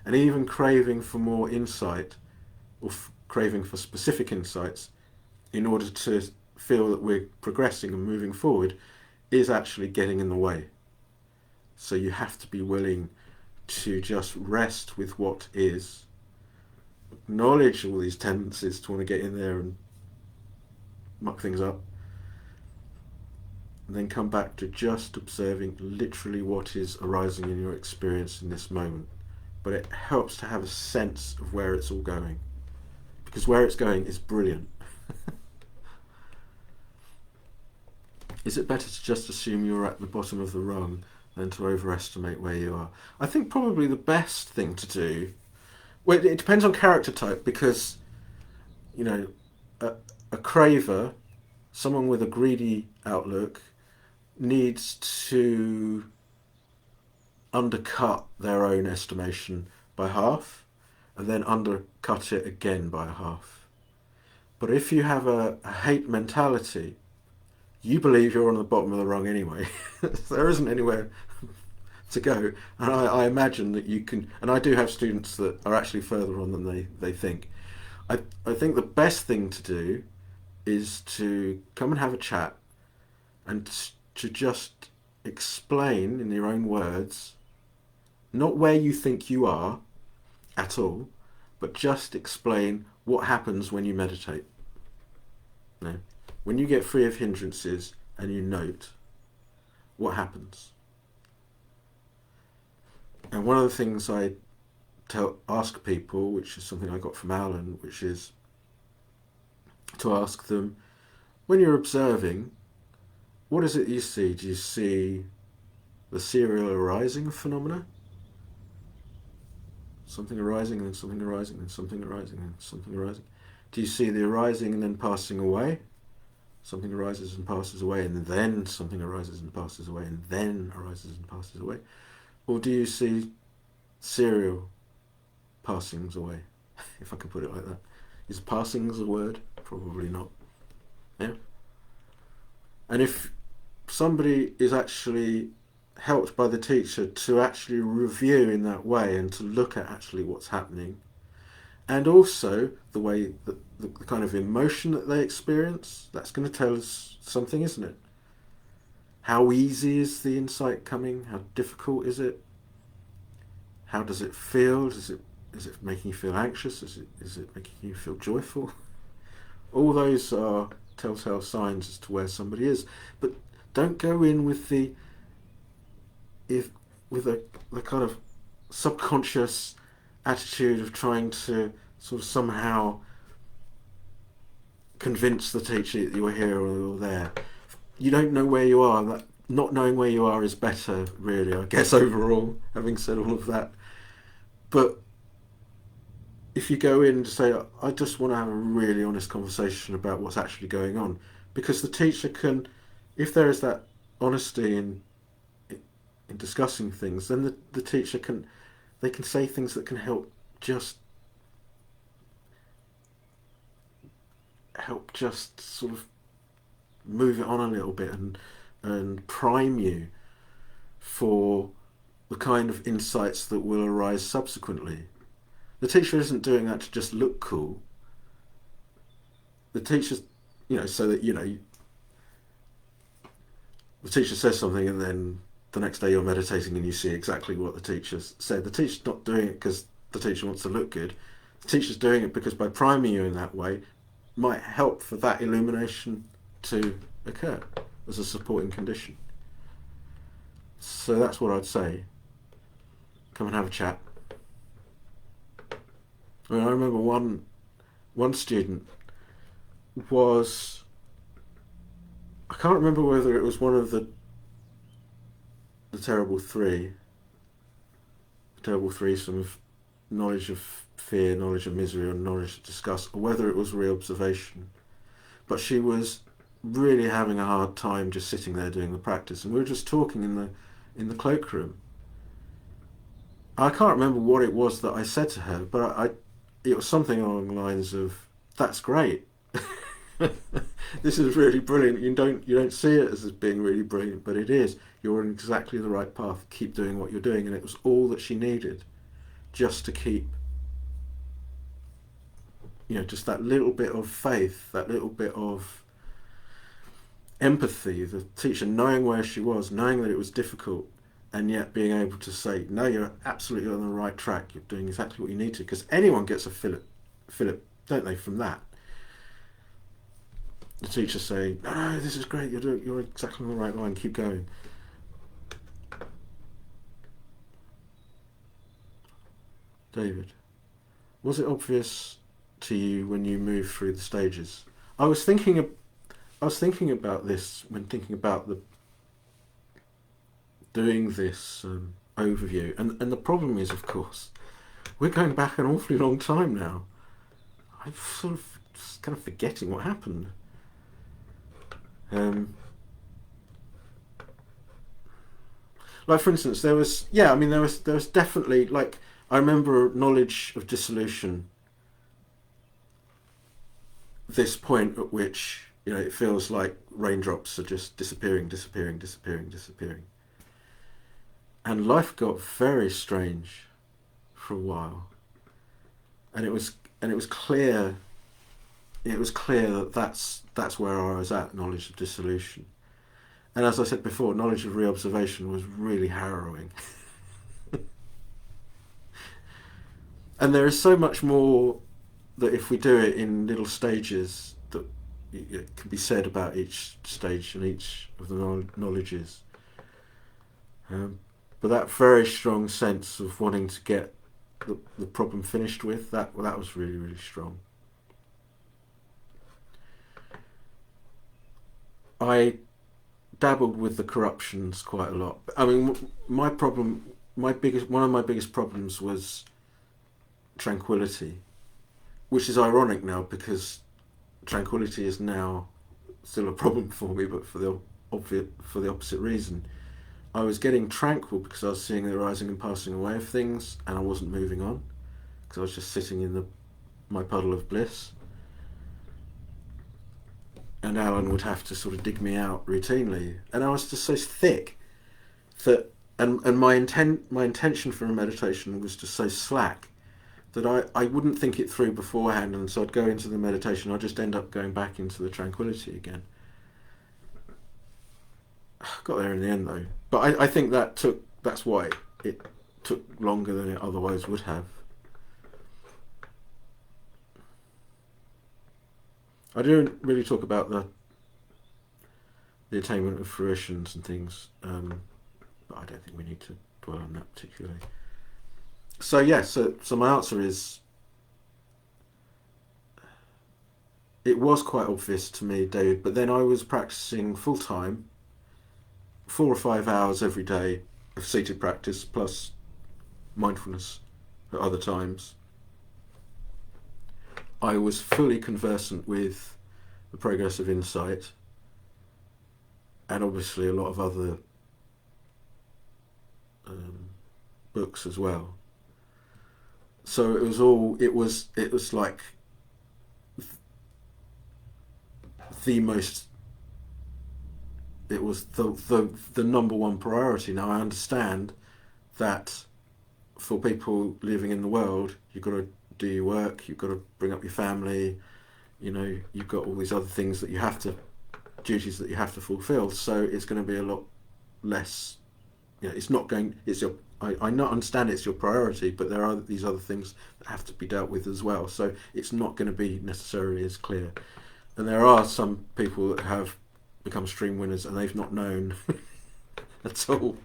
and even craving for more insight, or craving for specific insights, in order to feel that we're progressing and moving forward, is actually getting in the way. So you have to be willing to just rest with what is, acknowledge all these tendencies to want to get in there and muck things up, and then come back to just observing literally what is arising in your experience in this moment. But it helps to have a sense of where it's all going, because where it's going is brilliant. Is it better to just assume you're at the bottom of the rung than to overestimate where you are? I think probably the best thing to do, well, it depends on character type, because, a craver, someone with a greedy outlook, needs to undercut their own estimation by half, and then undercut it again by half. But if you have a hate mentality, you believe you're on the bottom of the rung anyway. There isn't anywhere to go. And I imagine that you can, and I do have students that are actually further on than they think. I think the best thing to do is to come and have a chat, and to just explain in your own words, not where you think you are at all, but just explain what happens when you meditate. When you get free of hindrances and you note, what happens? And one of the things I ask people, which is something I got from Alan, which is to ask them, when you're observing, what is it you see? Do you see the serial arising of phenomena? Something arising, and then something arising, and something arising, and something arising. Do you see the arising and then passing away? Something arises and passes away, and then something arises and passes away, and then arises and passes away? Or do you see serial passings away, if I can put it like that? Is passings a word? Probably not. Yeah. And if somebody is actually helped by the teacher to actually review in that way, and to look at actually what's happening, and also the way that the kind of emotion that they experience, that's going to tell us something, isn't it? How easy is the insight coming? How difficult is it? How does it feel? Is it making you feel anxious? Is it making you feel joyful? All those are telltale signs as to where somebody is. But don't go in with the kind of subconscious attitude of trying to sort of somehow convince the teacher that you're here or you're there. You don't know where you are. That not knowing where you are is better, really, I guess, overall, having said all of that. But if you go in to say, I just want to have a really honest conversation about what's actually going on, because the teacher can, if there is that honesty in discussing things, then the teacher can, they can say things that can just help sort of move it on a little bit and prime you for the kind of insights that will arise subsequently. The teacher isn't doing that to just look cool. The teacher's, so that, the teacher says something and then the next day you're meditating and you see exactly what the teacher said. The teacher's not doing it because the teacher wants to look good. The teacher's doing it because by priming you in that way might help for that illumination to occur as a supporting condition. So that's what I'd say. Come and have a chat. I remember one student was, I can't remember whether it was one of the terrible threesome of knowledge of fear, knowledge of misery, or knowledge of disgust, or whether it was reobservation. But she was really having a hard time just sitting there doing the practice, and we were just talking in the cloakroom. I can't remember what it was that I said to her, but it was something along the lines of, "That's great. This is really brilliant. You don't see it as being really brilliant, but it is. You're on exactly the right path. Keep doing what you're doing." And it was all that she needed, just to keep, just that little bit of faith, that little bit of empathy. The teacher knowing where she was, knowing that it was difficult, and yet being able to say, "No, you're absolutely on the right track. You're doing exactly what you need to." Because anyone gets a fillip, don't they, from that? The teacher saying, "No, this is great. You're exactly on the right line. Keep going." David, was it obvious to you when you moved through the stages? I was thinking about this when thinking about doing this overview, and the problem is, of course, we're going back an awfully long time now. I'm sort of just kind of forgetting what happened. Like, for instance, there was definitely, like, I remember knowledge of dissolution, this point at which, it feels like raindrops are just disappearing. And life got very strange for a while. And it was clear that that's where I was at, knowledge of dissolution. And as I said before, knowledge of reobservation was really harrowing. And there is so much more that if we do it in little stages that it can be said about each stage and each of the knowledges. But that very strong sense of wanting to get the problem finished with, that was really, really strong. I dabbled with the corruptions quite a lot. I mean, one of my biggest problems was tranquility, which is ironic now because tranquility is now still a problem for me, but for the opposite reason. I was getting tranquil because I was seeing the rising and passing away of things, and I wasn't moving on because I was just sitting in my puddle of bliss. And Alan would have to sort of dig me out routinely, and I was just so thick that, and my intention for a meditation was just so slack that I wouldn't think it through beforehand, and so I'd go into the meditation, I'd just end up going back into the tranquility again. Got there in the end though, but I think that's why it took longer than it otherwise would have. I didn't really talk about the attainment of fruitions and things, but I don't think we need to dwell on that particularly. So yeah, so my answer is it was quite obvious to me, David, but then I was practicing full time, 4 or 5 hours every day of seated practice plus mindfulness at other times. I was fully conversant with the progress of insight, and obviously a lot of other books as well. So it was like the most, it was the number one priority. Now I understand that for people living in the world, you've got to do your work, you've got to bring up your family, you've got all these other things that you have to, duties that you have to fulfill. So it's going to be a lot less, it's not going, it's your, I not understand it's your priority, but there are these other things that have to be dealt with as well. So it's not going to be necessarily as clear. And there are some people that have become stream winners and they've not known at all.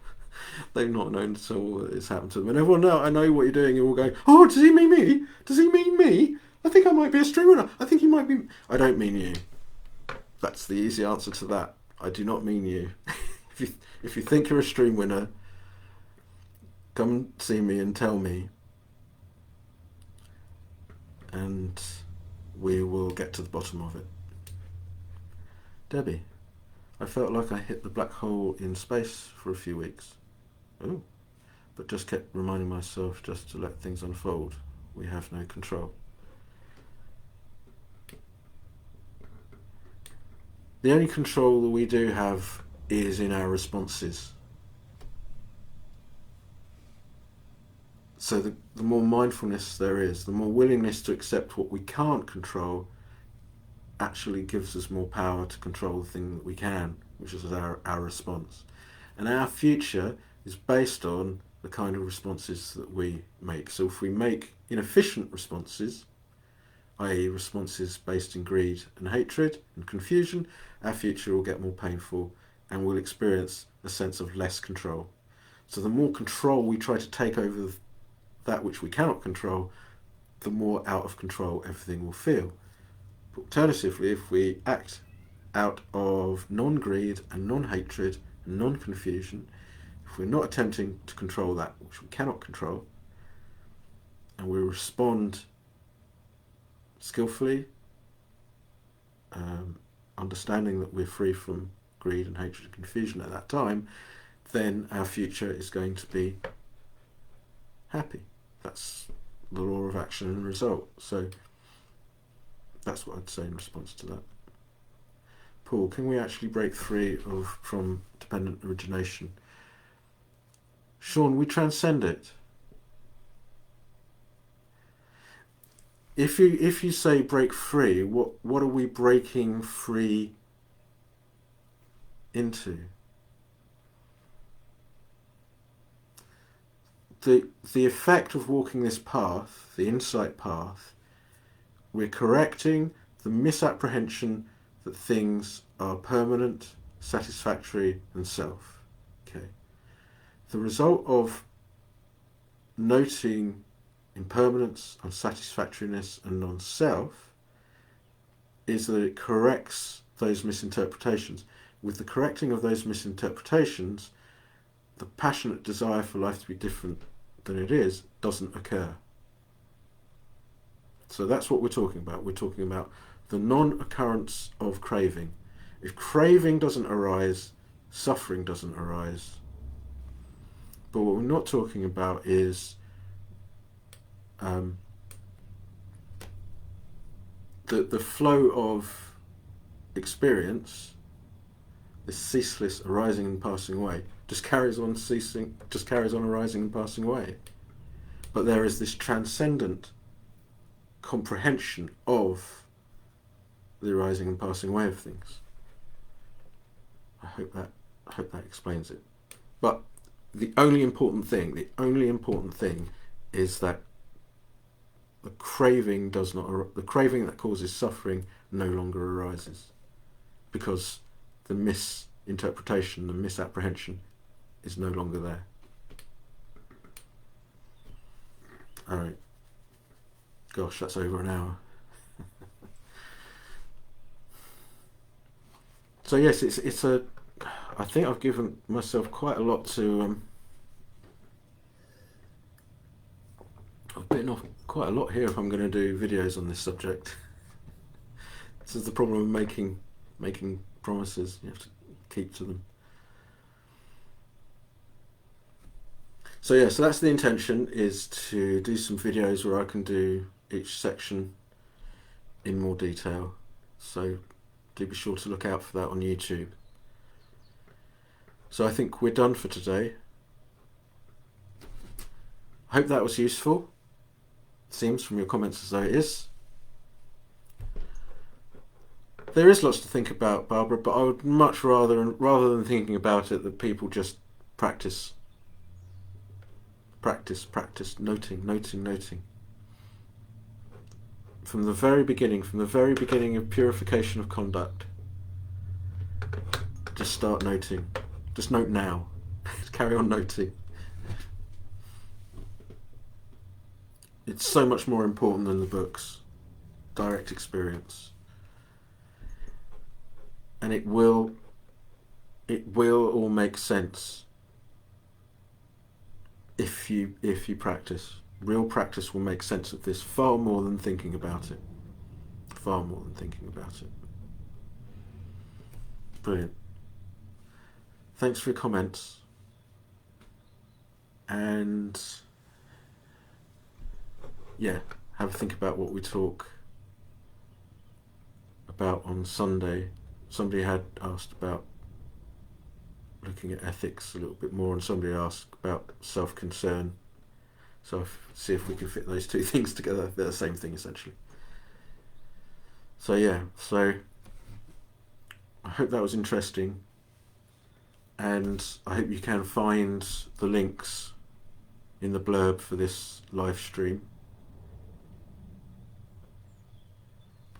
They've not known at all that it's happened to them. And everyone, no, I know what you're doing. You're all going, oh, does he mean me? Does he mean me? I think I might be a stream winner. I think he might be. I don't mean you. That's the easy answer to that. I do not mean you. If you think you're a stream winner, come see me and tell me, and we will get to the bottom of it. Debbie, I felt like I hit the black hole in space for a few weeks. Oh, but just kept reminding myself just to let things unfold. We have no control. The only control that we do have is in our responses. So the more mindfulness there is, the more willingness to accept what we can't control actually gives us more power to control the thing that we can, which is our response. And our future is based on the kind of responses that we make. So if we make inefficient responses, i.e. responses based in greed and hatred and confusion, our future will get more painful and we'll experience a sense of less control. So the more control we try to take over that which we cannot control, the more out of control everything will feel. But alternatively, if we act out of non-greed and non-hatred and non-confusion, if we're not attempting to control that which we cannot control, and we respond skillfully, understanding that we're free from greed and hatred and confusion at that time, then our future is going to be happy. That's the law of action and result. So that's what I'd say in response to that. Paul, can we actually break free from dependent origination? Sean, we transcend it. If you say break free, what are we breaking free into? The effect of walking this path, the insight path, we're correcting the misapprehension that things are permanent, satisfactory, and self. Okay. The result of noting impermanence, unsatisfactoriness, and non-self is that it corrects those misinterpretations. With the correcting of those misinterpretations, the passionate desire for life to be different than it is doesn't occur. So that's what we're talking about. We're talking about the non-occurrence of craving. If craving doesn't arise, suffering doesn't arise. But what we're not talking about is the flow of experience, this ceaseless arising and passing away, just carries on arising and passing away. But there is this transcendent comprehension of the arising and passing away of things. I hope that explains it. But the only important thing is that the craving that causes suffering no longer arises, because the misinterpretation, the misapprehension is no longer there. Alright. Gosh, that's over an hour. So yes, it's a. I think I've given myself quite a lot to. I've bitten off quite a lot here if I'm going to do videos on this subject. This is the problem of making promises. You have to keep to them. So yeah, so that's the intention, is to do some videos where I can do each section in more detail. So do be sure to look out for that on YouTube. So I think we're done for today. I hope that was useful. Seems from your comments as though it is. There is lots to think about, Barbara, but I would much rather than thinking about it, that people just practice, noting. From the very beginning of Purification of Conduct, just start noting. Just note now. Carry on noting. It's so much more important than the books. Direct experience. And it will all make sense if you practice. Real practice will make sense of this far more than thinking about it. Far more than thinking about it. Brilliant. Thanks for your comments. And yeah, have a think about what we talk about on Sunday. Somebody had asked about looking at ethics a little bit more, and somebody asked about self-concern. So see if we can fit those two things together. They're the same thing essentially. So yeah, so I hope that was interesting, and I hope you can find the links in the blurb for this live stream.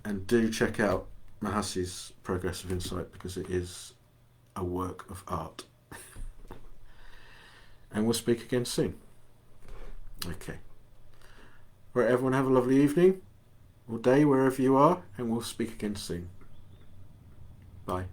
And do check out Mahasi's Progress of Insight, because it is a work of art. And we'll speak again soon. Okay. Right, everyone, have a lovely evening or day wherever you are, and we'll speak again soon. Bye.